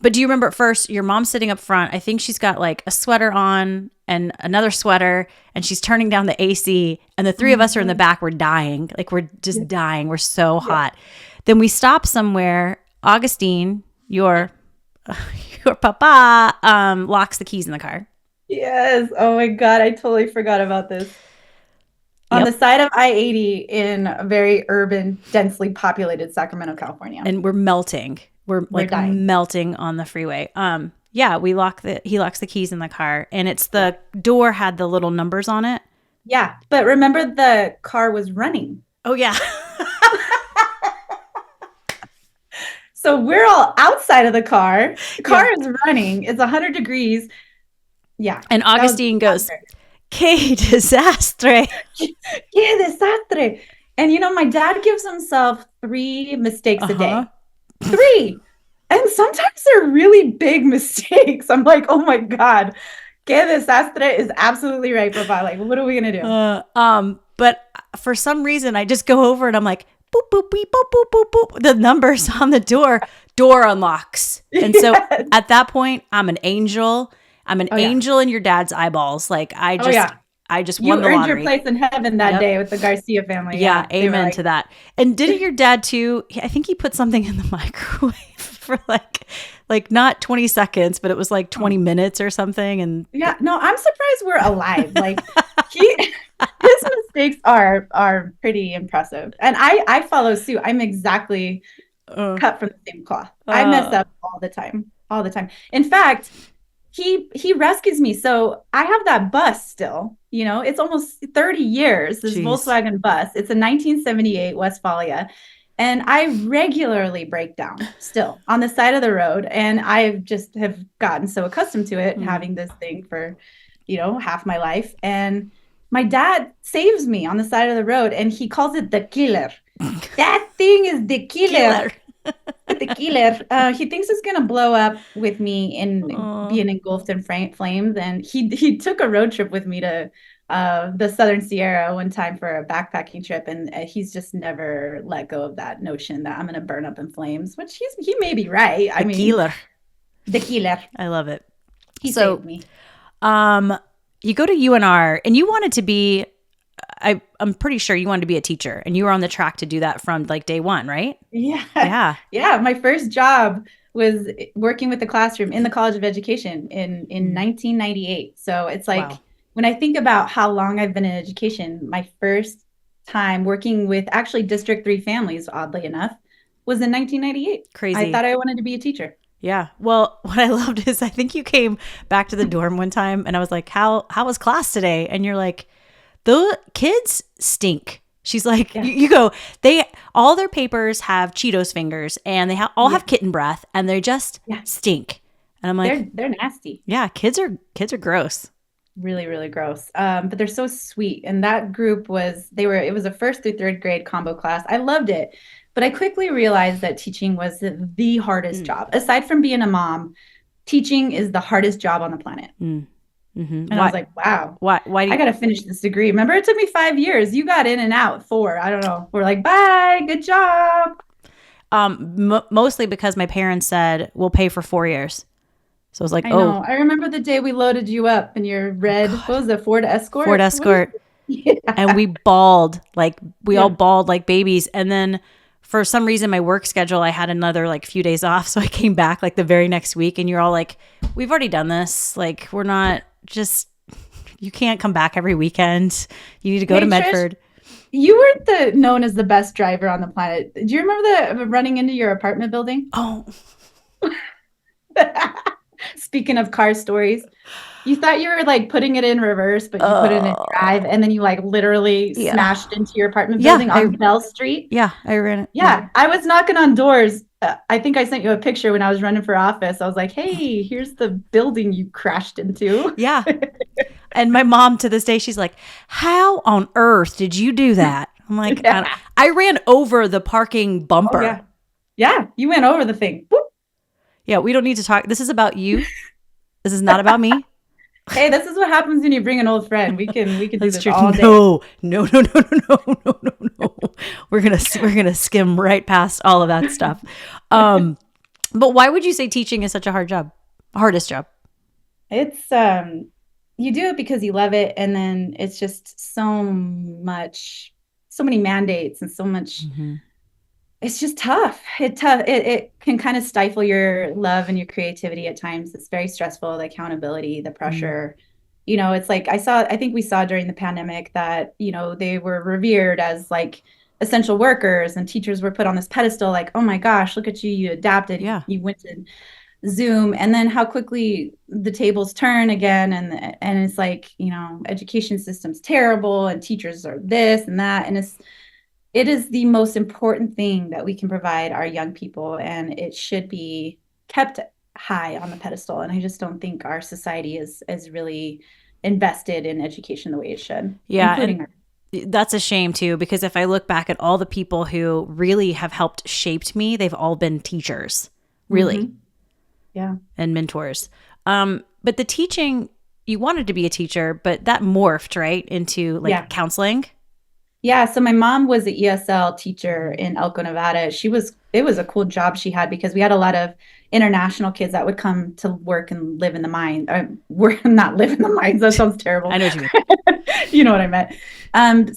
But do you remember at first your mom's sitting up front? I think she's got like a sweater on and another sweater and she's turning down the AC and the three of us are in the back. We're dying. Like we're just dying. We're so hot. Then we stop somewhere. Augustine, your papa, locks the keys in the car. Yes. Oh my God. I totally forgot about this. On the side of I-80 in a very urban, densely populated Sacramento, California. And we're melting. We're dying. Melting on the freeway. He locks the keys in the car and it's the door had the little numbers on it. Yeah. But remember the car was running. Oh yeah. So we're all outside of the car. The car is running. It's 100 degrees. Yeah. And Augustine goes, "Qué desastre." Qué desastre. And my dad gives himself 3 mistakes a day. 3. And sometimes are really big mistakes. I'm like, oh my God. Que desastre is absolutely right, Papa. Like, what are we going to do? But for some reason, I just go over and I'm like, boop, boop, beep, boop, boop, boop, boop. The numbers on the door unlocks. And so at that point, I'm an angel. I'm an angel in your dad's eyeballs. Like I just won the lottery. You earned your place in heaven that day with the Garcia family. Yeah, amen to that. And didn't your dad too? I think he put something in the microwave for like not 20 seconds, but it was like 20 minutes or something. And yeah, no, I'm surprised we're alive. Like his mistakes are pretty impressive. And I follow suit. I'm exactly cut from the same cloth. I mess up all the time. In fact, he rescues me. So I have that bus still, it's almost 30 years, this Volkswagen bus. It's a 1978 Westphalia. And I regularly break down still on the side of the road. And I just have gotten so accustomed to it, having this thing for, half my life. And my dad saves me on the side of the road and he calls it the killer. That thing is the killer. The killer. He thinks it's gonna blow up with me and being engulfed in flames. And he took a road trip with me to the Southern Sierra one time for a backpacking trip, and he's just never let go of that notion that I'm gonna burn up in flames. Which he may be right. The killer. I love it. He saved me. You go to UNR, and you wanted to be. I'm pretty sure you wanted to be a teacher, and you were on the track to do that from like day one, right? Yeah. My first job was working with the classroom in the College of Education in 1998. So it's like, when I think about how long I've been in education, my first time working with actually District 3 families, oddly enough, was in 1998. Crazy. I thought I wanted to be a teacher. Yeah. Well, what I loved is I think you came back to the dorm one time and I was like, how was class today? And you're like, the kids stink. She's like, you go, all their papers have Cheetos fingers and they all have kitten breath and they just stink. And I'm like, they're nasty. Yeah. Kids are gross. Really, really gross. But they're so sweet. And that group it was a 1st through 3rd grade combo class. I loved it. But I quickly realized that teaching was the hardest job. Aside from being a mom, teaching is the hardest job on the planet. Mm-hmm. And I was like, wow, why I got to finish this degree. Remember, it took me 5 years. You got in and out 4. I don't know. We're like, bye, good job. Mostly because my parents said, we'll pay for 4 years. So I was like, I remember the day we loaded you up in your red, what was it, Ford Escort? Ford Escort. And we bawled, all bawled like babies. And then for some reason, my work schedule, I had another few days off. So I came back the very next week and you're all like, we've already done this. We're not you can't come back every weekend. You need to go to Medford. Trish, you were known as the best driver on the planet. Do you remember running into your apartment building? Oh. Speaking of car stories, you thought you were putting it in reverse, but you put it in drive, and then you literally smashed into your apartment building on Bell Street. Yeah, I ran it. Yeah, I was knocking on doors. I think I sent you a picture when I was running for office. I was like, hey, here's the building you crashed into. Yeah. And my mom to this day, she's like, how on earth did you do that? I'm like, I ran over the parking bumper. Oh, yeah, you went over the thing. Whoop. Yeah, we don't need to talk. This is about you. This is not about me. Hey, this is what happens when you bring an old friend. We can do this all day. No. We're gonna skim right past all of that stuff. But why would you say teaching is such a hardest job? It's you do it because you love it, and then it's just so many mandates and so much. Mm-hmm. It's just tough. It can kind of stifle your love and your creativity at times. It's very stressful, the accountability, the pressure. Mm-hmm. It's I think we saw during the pandemic that, they were revered as essential workers, and teachers were put on this pedestal, oh my gosh, look at you, you adapted. Yeah. You went to Zoom, and then how quickly the tables turn again. And it's education system's terrible and teachers are this and that. And it is the most important thing that we can provide our young people, and it should be kept high on the pedestal. And I just don't think our society is really invested in education the way it should. Yeah. That's a shame too, because if I look back at all the people who really have helped shaped me, they've all been teachers. Really. Mm-hmm. Yeah. and mentors. But the teaching, you wanted to be a teacher, but that morphed, right, into like Yeah. counseling. Yeah, so my mom was an ESL teacher in Elko, Nevada. It was a cool job she had because we had a lot of international kids that would come to work and live in the mine. Work not live in the mines. That sounds terrible. I know what you mean. You know what I meant.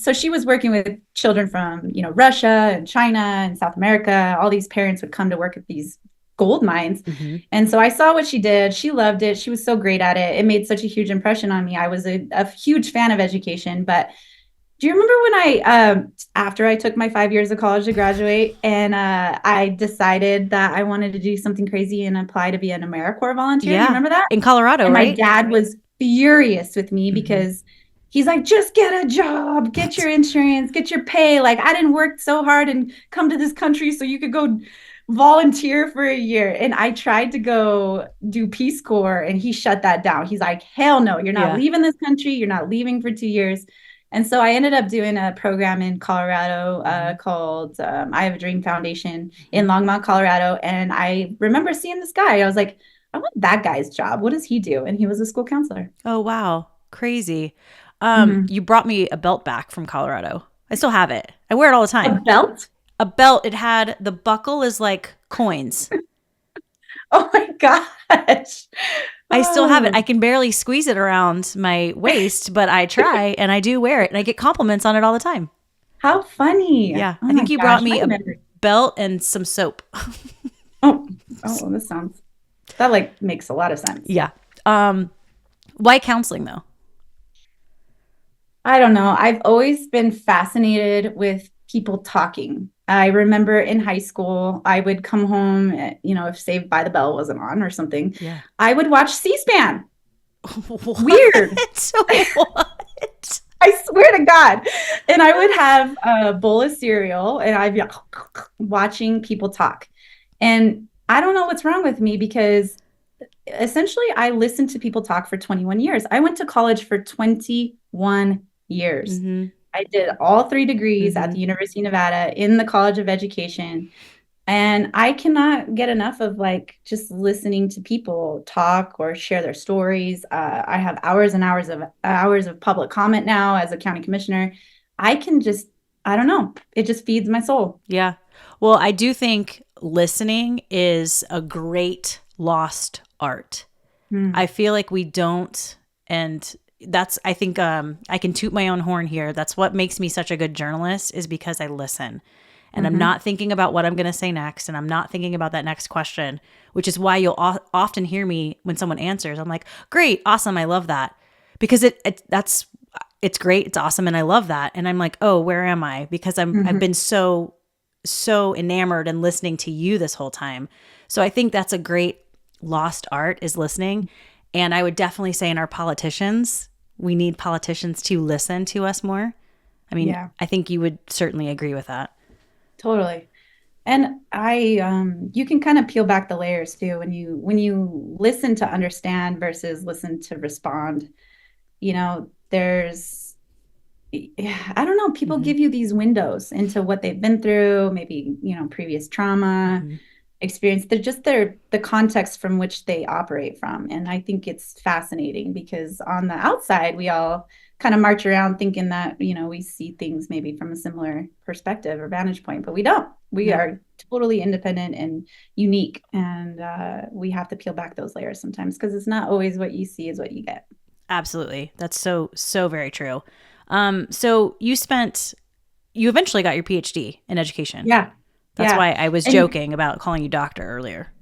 So she was working with children from, Russia and China and South America. All these parents would come to work at these gold mines. Mm-hmm. And so I saw what she did. She loved it. She was so great at it. It made such a huge impression on me. I was a huge fan of education, but do you remember when after I took my 5 years of college to graduate, and I decided that I wanted to do something crazy and apply to be an AmeriCorps volunteer? Yeah. You remember that? In Colorado, and right? My dad was furious with me because he's like, just get a job, get your insurance, get your pay. Like, I didn't work so hard and come to this country so you could go volunteer for a year. And I tried to go do Peace Corps, and he shut that down. He's like, hell no, you're not leaving this country. You're not leaving for 2 years. And so I ended up doing a program in Colorado called I Have a Dream Foundation in Longmont, Colorado. And I remember seeing this guy. I was like, I want that guy's job. What does he do? And he was a school counselor. Oh, wow. Crazy. You brought me a belt back from Colorado. I still have it. I wear it all the time. A belt? A belt. It had, the buckle is like coins. Oh my gosh. I still have it. I can barely squeeze it around my waist, but I try and I do wear it, and I get compliments on it all the time. How funny. Yeah. I think you brought me a belt and some soap. That like makes a lot of sense. Yeah. Why counseling though? I don't know. I've always been fascinated with people talking. I remember in high school, I would come home, if Saved by the Bell wasn't on or something, I would watch C-SPAN. Weird. What? I swear to God. And I would have a bowl of cereal and I'd be watching people talk. And I don't know what's wrong with me because essentially I listened to people talk for 21 years. I went to college for 21 years. Mm-hmm. I did all 3 degrees at the University of Nevada in the College of Education. And I cannot get enough of like just listening to people talk or share their stories. I have hours and hours of public comment now as a county commissioner. I don't know. It just feeds my soul. Yeah. Well, I do think listening is a great lost art. I feel like we don't, and that's, I think I can toot my own horn here. That's what makes me such a good journalist, is because I listen. And I'm not thinking about what I'm going to say next. And I'm not thinking about that next question, which is why you'll often hear me when someone answers. I'm like, great, awesome, I love that. Because it's great, it's awesome, and I love that. And I'm like, oh, where am I? Because I've been so enamored and listening to you this whole time. So I think that's a great lost art, is listening. And I would definitely say in our politicians, we need politicians to listen to us more. I mean, I think you would certainly agree with that. Totally. And you can kind of peel back the layers too when you listen to understand versus listen to respond. There's, I don't know, people give you these windows into what they've been through, maybe, previous trauma, experience. They're the context from which they operate from. And I think it's fascinating because on the outside, we all kind of march around thinking that, we see things maybe from a similar perspective or vantage point, but we don't. We are totally independent and unique. And we have to peel back those layers sometimes because it's not always what you see is what you get. Absolutely. That's so, so very true. So you eventually got your PhD in education. Yeah. That's why I was joking about calling you doctor earlier.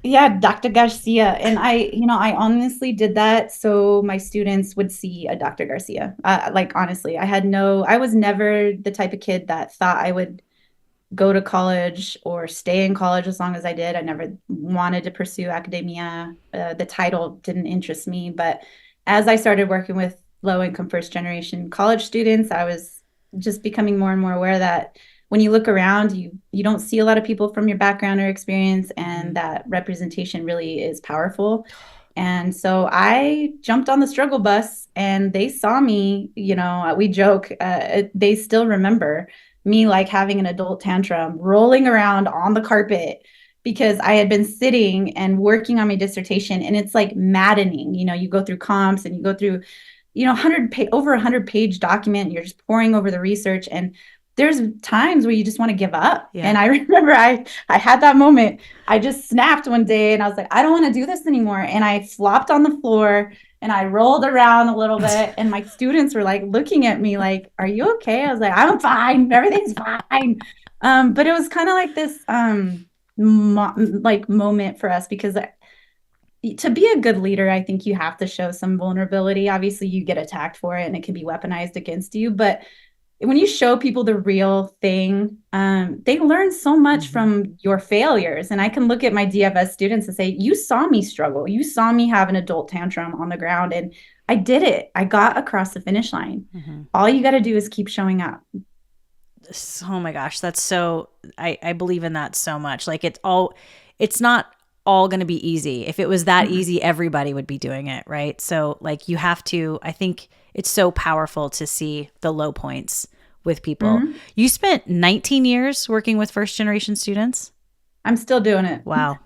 Yeah, Dr. Garcia. And I honestly did that so my students would see a Dr. Garcia. Honestly, I was never the type of kid that thought I would go to college or stay in college as long as I did. I never wanted to pursue academia. The title didn't interest me. But as I started working with low-income first-generation college students, I was just becoming more and more aware that when you look around, you don't see a lot of people from your background or experience, and that representation really is powerful. And so I jumped on the struggle bus, and they saw me, we joke, they still remember me like having an adult tantrum, rolling around on the carpet, because I had been sitting and working on my dissertation, and it's like maddening. You go through comps and you go through, 100-page document, and you're just poring over the research, and there's times where you just want to give up. Yeah. And I remember I had that moment. I just snapped one day and I was like, I don't want to do this anymore. And I flopped on the floor and I rolled around a little bit. And my students were like looking at me like, are you okay? I was like, I'm fine. Everything's fine. But it was kind of like this moment for us, because to be a good leader, I think you have to show some vulnerability. Obviously, you get attacked for it and it can be weaponized against you. But when you show people the real thing, they learn so much from your failures. And I can look at my DFS students and say, you saw me struggle. You saw me have an adult tantrum on the ground, and I did it. I got across the finish line. All you got to do is keep showing up. Oh my gosh, that's so, I believe in that so much. Like it's not all going to be easy. If it was that easy, everybody would be doing it, right? So like you have to, I think it's so powerful to see the low points with people. You spent 19 years working with first generation students? I'm still doing it. Wow.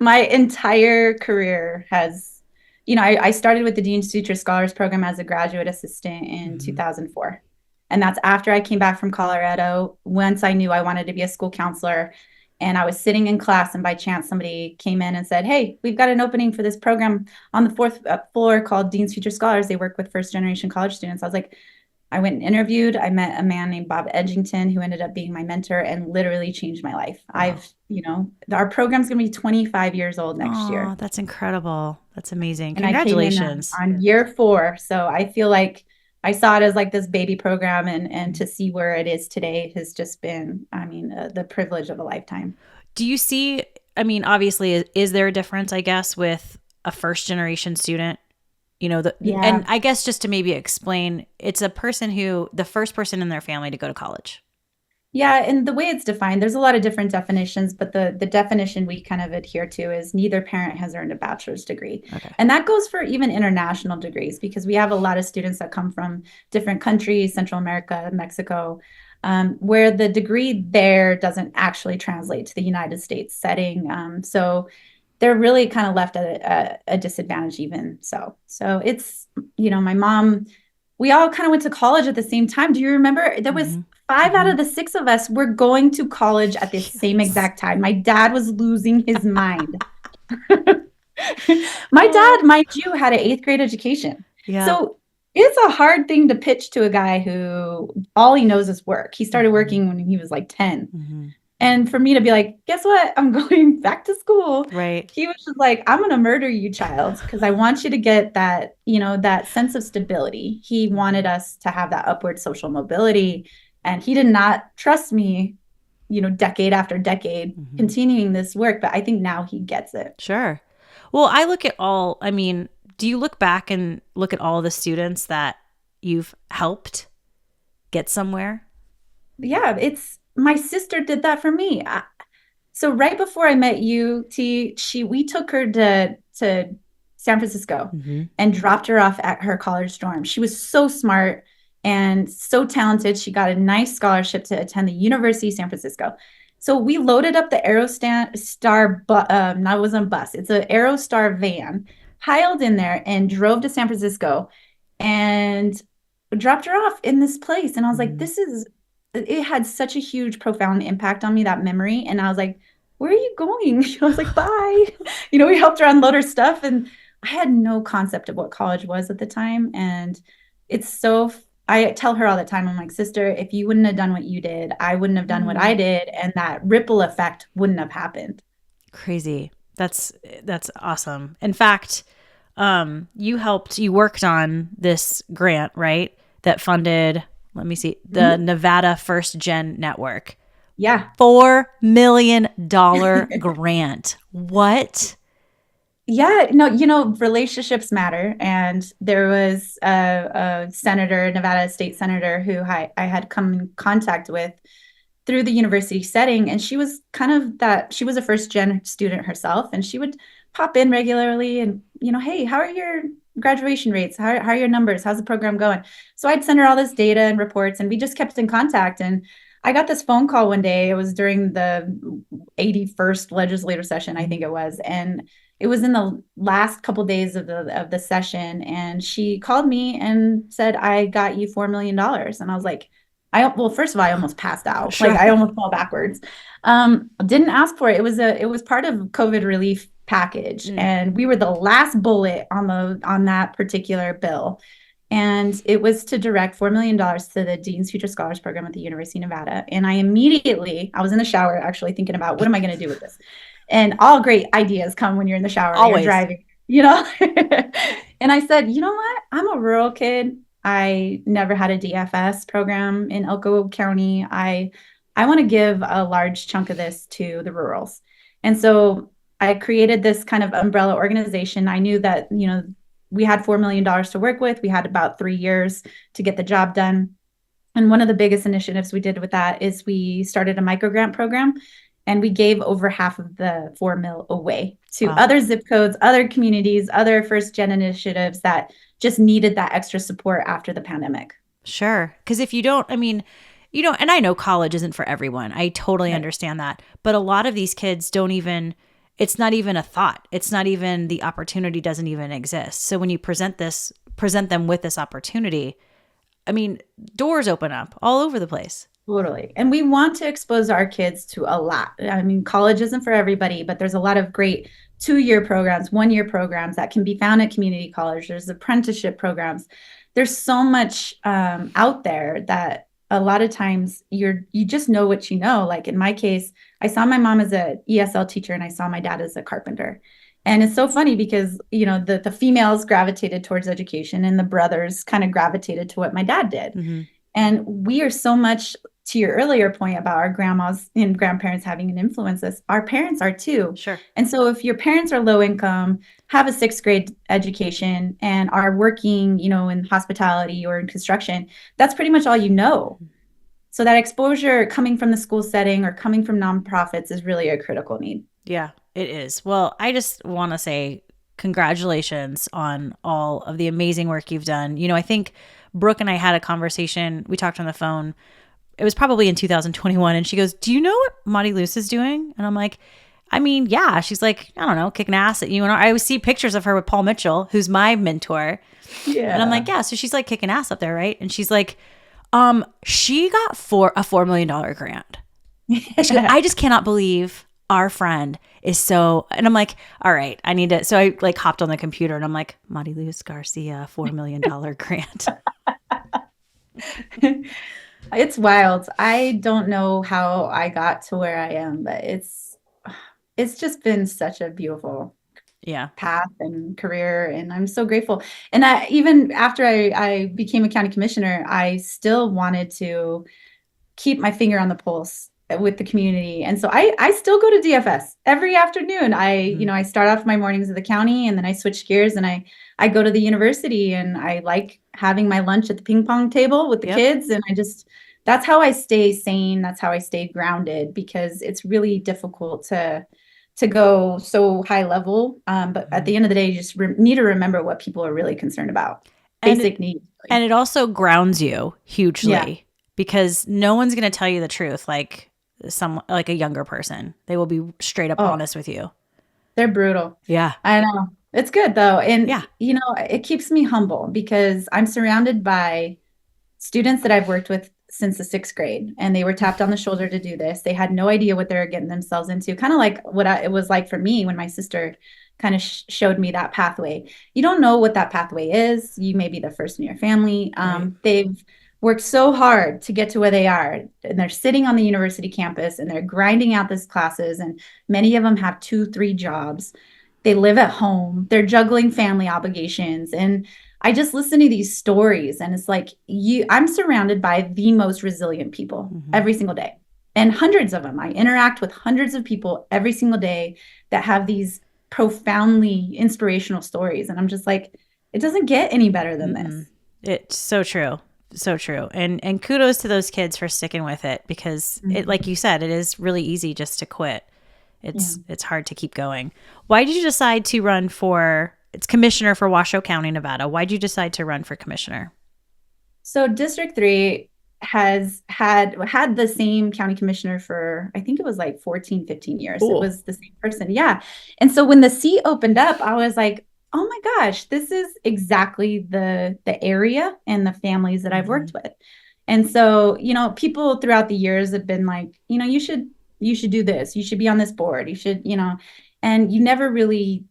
My entire career has, I started with the Dean's Future Scholars Program as a graduate assistant in 2004. And that's after I came back from Colorado. Once I knew I wanted to be a school counselor, and I was sitting in class, and by chance somebody came in and said, hey, we've got an opening for this program on the fourth floor called Dean's Future Scholars. They work with first generation college students. I was like, I went and interviewed. I met a man named Bob Edgington, who ended up being my mentor and literally changed my life. Wow. Our program's going to be 25 years old next year. That's incredible. That's amazing. And Congratulations. I came in on year 4. So I feel like I saw it as like this baby program, and to see where it is today has just been, the privilege of a lifetime. Do you see, obviously, is there a difference, I guess, with a first generation student? And I guess just to maybe explain, it's the first person in their family to go to college. Yeah, and the way it's defined, there's a lot of different definitions, but the definition we kind of adhere to is neither parent has earned a bachelor's degree. Okay. And that goes for even international degrees, because we have a lot of students that come from different countries, Central America, Mexico, where the degree there doesn't actually translate to the United States setting. So they're really kind of left at a disadvantage even. So it's, my mom, we all kind of went to college at the same time. Do you remember? There was 5 out of the 6 of us were going to college at the same exact time. My dad was losing his mind. My dad, mind you, had an 8th grade education. Yeah. So it's a hard thing to pitch to a guy who all he knows is work. He started working when he was like 10. And for me to be like, guess what? I'm going back to school. Right. He was just like, I'm going to murder you, child, because I want you to get that, that sense of stability. He wanted us to have that upward social mobility. And he did not trust me, decade after decade, continuing this work. But I think now he gets it. Sure. Well, I look at do you look back and look at all the students that you've helped get somewhere? Yeah, my sister did that for me. So right before I met you, we took her to San Francisco and dropped her off at her college dorm. She was so smart and so talented. She got a nice scholarship to attend the University of San Francisco. So we loaded up the Aerostar, no, it wasn't a bus. It's an Aerostar van, piled in there, and drove to San Francisco and dropped her off in this place. And I was like, it had such a huge, profound impact on me, that memory. And I was like, where are you going? I was like, bye. We helped her unload her stuff. And I had no concept of what college was at the time. And I tell her all the time, I'm like, sister, if you wouldn't have done what you did, I wouldn't have done what I did. And that ripple effect wouldn't have happened. Crazy. That's awesome. In fact, you worked on this grant, right? That funded, let me see, the Nevada First Gen Network. Yeah. $4 million grant. What? Yeah, no, relationships matter. And there was a senator, Nevada state senator, who I had come in contact with through the university setting. And she was she was a first gen student herself. And she would pop in regularly and, hey, how are your graduation rates? How are your numbers? How's the program going? So I'd send her all this data and reports, and we just kept in contact. And I got this phone call one day. It was during the 81st legislative session, I think it was. And it was in the last couple of days of the session. And she called me and said, I got you $4 million. And I was like, well, first of all, I almost passed out. Sure. Like I almost fell backwards. Didn't ask for it. It was part of COVID relief package. And we were the last bullet on that particular bill. And it was to direct $4 million to the Dean's Future Scholars Program at the University of Nevada. And I was in the shower actually thinking about what am I going to do with this? And all great ideas come when you're in the shower, Always. You're driving, you know? And I said, you know what? I'm a rural kid. I never had a DFS program in Elko County. I want to give a large chunk of this to the rurals. And so I created this kind of umbrella organization. I knew that, you know, we had $4 million to work with. We had about 3 years to get the job done. And one of the biggest initiatives we did with that is we started a microgrant program, and we gave over half of the 4 mil away to other zip codes, other communities, other first gen initiatives that just needed that extra support after the pandemic. Sure. Because if you don't, I mean, you know, and I know college isn't for everyone. I totally understand that. But a lot of these kids don't even, it's not even a thought. It's not even, the opportunity doesn't even exist. So when you present them with this opportunity, I mean, doors open up all over the place. Totally. And we want to expose our kids to a lot. I mean, college isn't for everybody, but there's a lot of great 2-year programs, 1-year programs that can be found at community college. There's apprenticeship programs. There's so much out there that a lot of times you just know what you know. Like in my case, I saw my mom as a ESL teacher and I saw my dad as a carpenter. And it's so funny because, you know, the females gravitated towards education and the brothers kind of gravitated to what my dad did. Mm-hmm. And we are so much, to your earlier point about our grandmas and grandparents having an influence, our parents are too. Sure. And so if your parents are low income, have a 6th grade education, and are working, you know, in hospitality or in construction, that's pretty much all you know. So that exposure coming from the school setting or coming from nonprofits is really a critical need. Yeah, it is. Well, I just want to say congratulations on all of the amazing work you've done. You know, I think Brooke and I had a conversation. We talked on the phone. It was probably in 2021. And she goes, do you know what Mariluz is doing? And I'm like, I mean, yeah. She's like, I don't know, kicking ass at UNR. I always see pictures of her with Paul Mitchell, who's my mentor. Yeah. And I'm like, yeah. So she's like kicking ass up there, right? And she's like, she got a $4 million grant. She goes, I just cannot believe our friend is so, and I'm like, all right, I need to. So I like hopped on the computer and I'm like, Mariluz Garcia, $4 million grant. It's wild. I don't know how I got to where I am, but it's just been such a beautiful path and career. And I'm so grateful. And even after I became a county commissioner, I still wanted to keep my finger on the pulse with the community. And so I still go to DFS every afternoon. You know, I start off my mornings at the county and then I switch gears and I go to the university, and I like having my lunch at the ping pong table with the kids. And that's how I stay sane. That's how I stay grounded, because it's really difficult to go so high level. But at the end of the day, you just need to remember what people are really concerned about. Basic needs. And it also grounds you hugely because no one's going to tell you the truth. Like a younger person, they will be straight up honest with you. They're brutal. Yeah. I know. It's good though. And you know, it keeps me humble because I'm surrounded by students that I've worked with since the 6th grade, and they were tapped on the shoulder to do this. They had no idea what they were getting themselves into. Kind of like it was like for me when my sister kind of showed me that pathway. You don't know what that pathway is. You may be the first in your family. Right. They've worked so hard to get to where they are, and they're sitting on the university campus and they're grinding out these classes. And many of them have 2-3 jobs. They live at home. They're juggling family obligations. And I just listen to these stories, and it's like I'm surrounded by the most resilient people every single day, and hundreds of them. I interact with hundreds of people every single day that have these profoundly inspirational stories. And I'm just like, it doesn't get any better than this. It's so true. So true. And kudos to those kids for sticking with it, because it, like you said, it is really easy just to quit. It's hard to keep going. Why did you decide to run for, it's commissioner for Washoe County, Nevada. Why did you decide to run for commissioner? So District 3, has had the same county commissioner for, I think it was like 14, 15 years. Ooh. It was the same person. Yeah. And so when the seat opened up, I was like, oh my gosh, this is exactly the area and the families that I've worked with. And so, people throughout the years have been like, you should do this. You should be on this board. You should, and you never really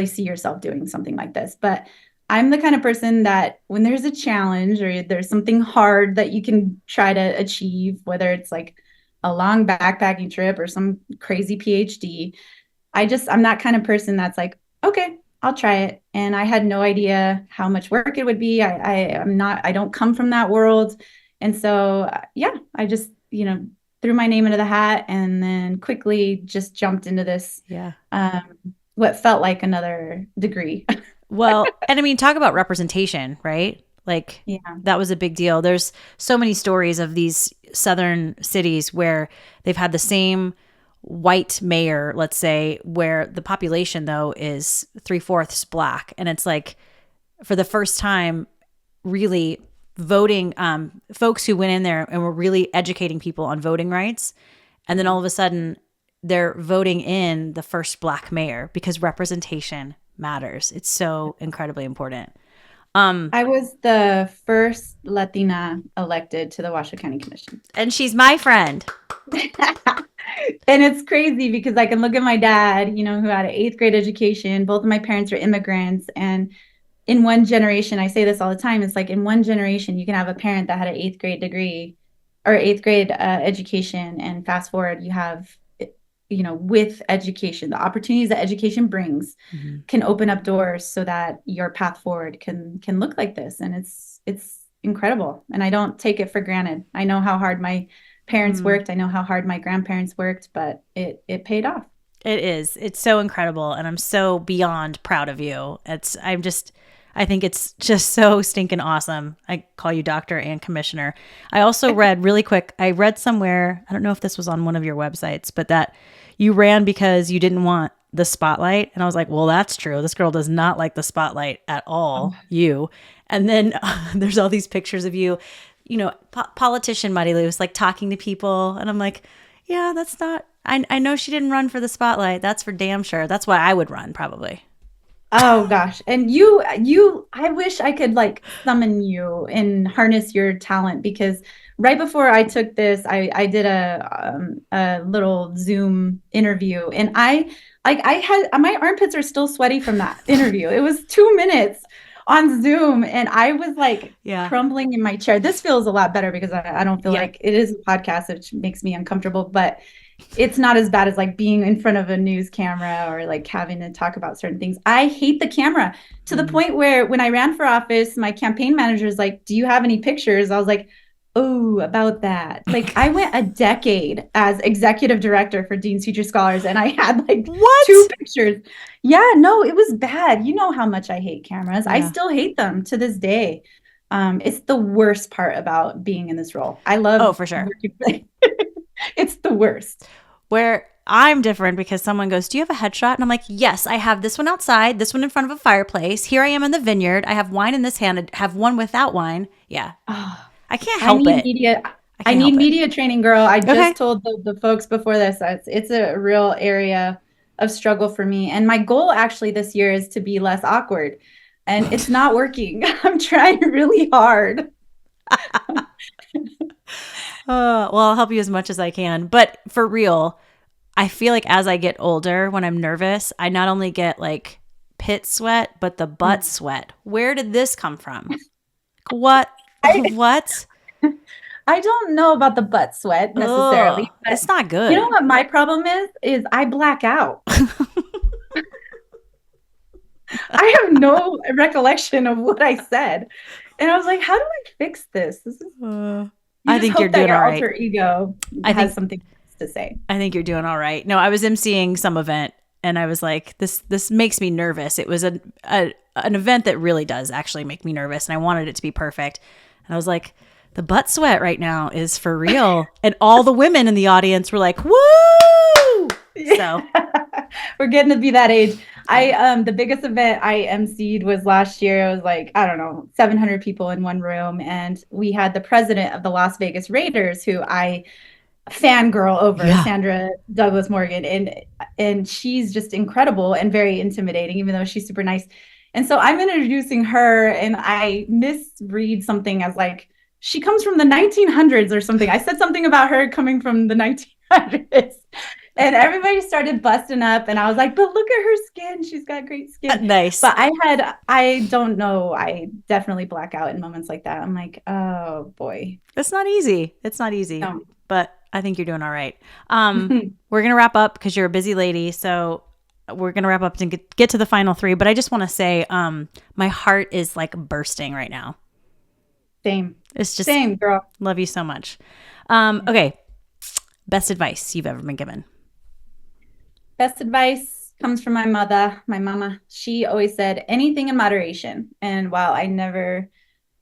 see yourself doing something like this. But I'm the kind of person that when there's a challenge or there's something hard that you can try to achieve, whether it's like a long backpacking trip or some crazy PhD, I'm that kind of person that's like, okay, I'll try it. And I had no idea how much work it would be. I don't come from that world. And so, yeah, I just, threw my name into the hat and then quickly just jumped into this. Yeah. What felt like another degree. Well, and I mean, talk about representation, right? Like, yeah, that was a big deal. There's so many stories of these southern cities where they've had the same white mayor, let's say, where the population, though, is 3/4 Black. And it's like, for the first time, really voting, folks who went in there and were really educating people on voting rights. And then all of a sudden, they're voting in the first Black mayor because representation matters. It's so incredibly important. I was the first Latina elected to the Washoe County Commission. And she's my friend. And it's crazy because I can look at my dad, who had an 8th grade education. Both of my parents are immigrants. And in one generation, I say this all the time, it's like in one generation, you can have a parent that had an 8th grade degree or 8th grade education. And fast forward, you have with education, the opportunities that education brings can open up doors so that your path forward can look like this. And it's incredible. And I don't take it for granted. I know how hard my parents worked. I know how hard my grandparents worked, but it paid off. It is. It's so incredible. And I'm so beyond proud of you. I think it's just so stinking awesome. I call you doctor and commissioner. I also read really quick, I read somewhere, I don't know if this was on one of your websites, but that you ran because you didn't want the spotlight. And I was like, well, that's true. This girl does not like the spotlight at all, you. And then there's all these pictures of you, politician Mariluz, like talking to people. And I'm like, yeah, that's not, I know she didn't run for the spotlight. That's for damn sure. That's why I would run probably. Oh gosh. And I wish I could like summon you and harness your talent, because right before I took this, I did a little Zoom interview, and I had my armpits are still sweaty from that interview. It was 2 minutes on Zoom, and I was like crumbling in my chair. This feels a lot better because I don't feel like it is a podcast, which makes me uncomfortable, but it's not as bad as like being in front of a news camera or like having to talk about certain things. I hate the camera to the point where when I ran for office, my campaign manager is like, do you have any pictures? I was like, oh, about that. Like I went a decade as executive director for Dean's Future Scholars, and I had like 2 pictures. Yeah, no, it was bad. You know how much I hate cameras. I still hate them to this day. It's the worst part about being in this role. I love. Oh, for sure. It's the worst. Where I'm different because someone goes, do you have a headshot? And I'm like, yes, I have this one outside, this one in front of a fireplace. Here I am in the vineyard. I have wine in this hand. I have one without wine. Yeah. Oh, I can't help it. I need media training, girl. I just told the folks before this, it's a real area of struggle for me. And my goal actually this year is to be less awkward. And it's not working. I'm trying really hard. Well, I'll help you as much as I can. But for real, I feel like as I get older, when I'm nervous, I not only get like pit sweat, but the butt sweat. Where did this come from? What? What? I don't know about the butt sweat necessarily. But it's not good. You know what my problem is I black out. I have no recollection of what I said. And I was like, how do I fix this? This is... I think you're doing all right. Alter ego has something to say. I think you're doing all right. No, I was emceeing some event, and I was like, this makes me nervous. It was an event that really does actually make me nervous, and I wanted it to be perfect. And I was like, the butt sweat right now is for real. And all the women in the audience were like, woo! So we're getting to be that age. The biggest event I emceed was last year. It was like, I don't know, 700 people in one room. And we had the president of the Las Vegas Raiders, who I fangirl over, Sandra Douglas Morgan. And she's just incredible and very intimidating, even though she's super nice. And so I'm introducing her and I misread something as like, she comes from the 1900s or something. I said something about her coming from the 1900s. And everybody started busting up. And I was like, but look at her skin. She's got great skin. Nice. But I don't know. I definitely black out in moments like that. I'm like, oh boy. It's not easy. It's not easy. No. But I think you're doing all right. We're going to wrap up because you're a busy lady. So we're going to wrap up and get to the final three. But I just want to say my heart is like bursting right now. Same. It's just same, girl. Love you so much. Okay. Best advice you've ever been given. Best advice comes from my mama. She always said anything in moderation. And while I never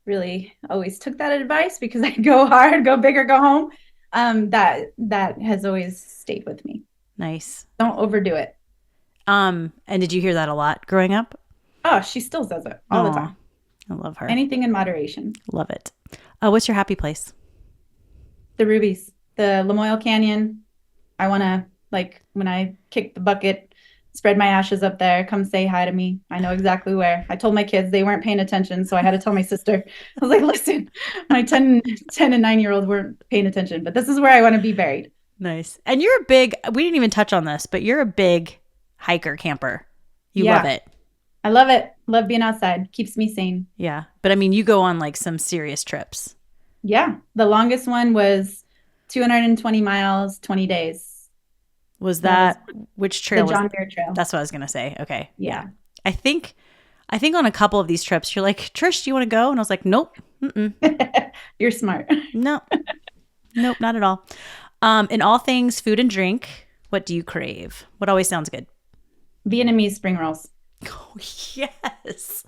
really always took that advice because I go hard, go big or go home, that has always stayed with me. Nice. Don't overdo it. And did you hear that a lot growing up? Oh, she still says it all the time. I love her. Anything in moderation. Love it. What's your happy place? The Rubies, the Lamoille Canyon. I want to, like, when I kick the bucket, spread my ashes up there, come say hi to me. I know exactly where. I told my kids, they weren't paying attention, so I had to tell my sister. I was like, listen, my 10 and 9-year-olds weren't paying attention, but this is where I want to be buried. Nice. And we didn't even touch on this, but you're a big hiker, camper. You love it. I love it. Love being outside. Keeps me sane. Yeah. But I mean, you go on like some serious trips. Yeah. The longest one was 220 miles, 20 days. Was that which trail? The John Deere Trail. That's what I was going to say. Okay. Yeah. I think on a couple of these trips, you're like, Trish, do you want to go? And I was like, nope. You're smart. No. Nope, not at all. In all things food and drink, what do you crave? What always sounds good? Vietnamese spring rolls. Oh, yes.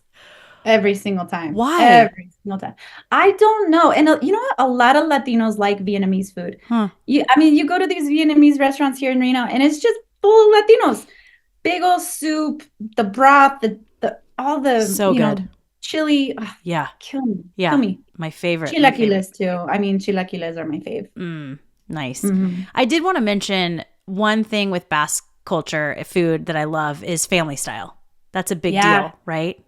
Every single time. Why? Every single time. I don't know. And you know what? A lot of Latinos like Vietnamese food. Huh. You go to these Vietnamese restaurants here in Reno, and it's just full of Latinos. Big old soup, the broth, all the so good chili. Yeah. Kill me. Yeah. Kill me. My favorite. Chilaquiles too. I mean, chilaquiles are my fave. Nice. Mm-hmm. I did want to mention one thing with Basque culture, food that I love is family style. That's a big deal, right?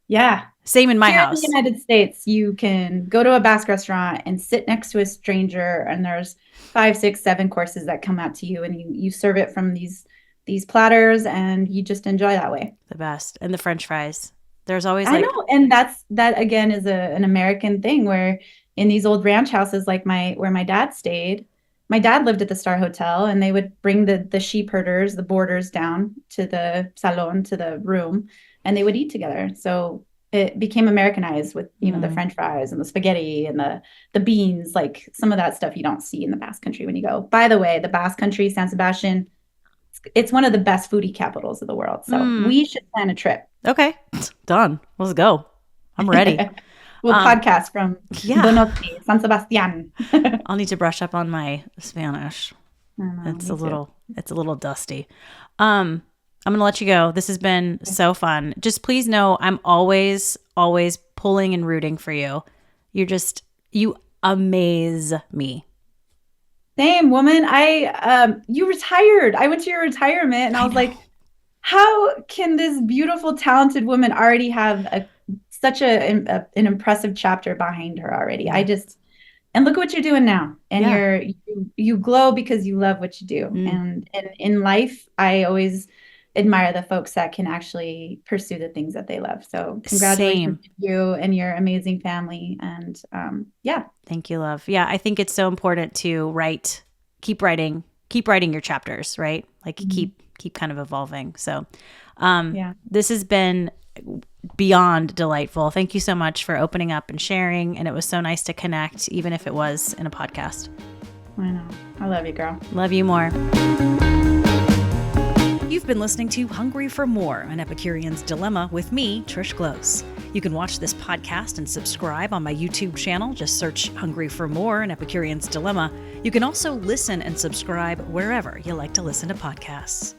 Yeah. Same in my Here house. in the United States, you can go to a Basque restaurant and sit next to a stranger, and there's 5, 6, 7 courses that come out to you, and you serve it from these platters, and you just enjoy that way. The best. And the French fries. There's always I know, and that again is an American thing where in these old ranch houses like where my dad stayed. My dad lived at the Star Hotel, and they would bring the sheep herders, the boarders down to the salon, to the room, and they would eat together. So it became Americanized with, the French fries and the spaghetti and the beans, like some of that stuff you don't see in the Basque Country when you go. By the way, the Basque Country, San Sebastian, it's one of the best foodie capitals of the world. So we should plan a trip. Okay. Done. Let's go. I'm ready. We'll podcast from Donosti, San Sebastian. I'll need to brush up on my Spanish. It's a little dusty. I'm going to let you go. This has been so fun. Just please know I'm always, always pulling and rooting for you. You amaze me. Same, woman. You retired. I went to your retirement and I was like, how can this beautiful, talented woman already have such an impressive chapter behind her already? And look at what you're doing now. And you glow because you love what you do. And in life, I always admire the folks that can actually pursue the things that they love. So congratulations to you and your amazing family. And thank you, love. Yeah, I think it's so important to keep writing your chapters, right? Like keep kind of evolving. So this has been beyond delightful. Thank you so much for opening up and sharing. And it was so nice to connect, even if it was in a podcast. I know. I love you, girl. Love you more. You've been listening to Hungry for More, an Epicurean's Dilemma with me, Trish Close. You can watch this podcast and subscribe on my YouTube channel. Just search Hungry for More, an Epicurean's Dilemma. You can also listen and subscribe wherever you like to listen to podcasts.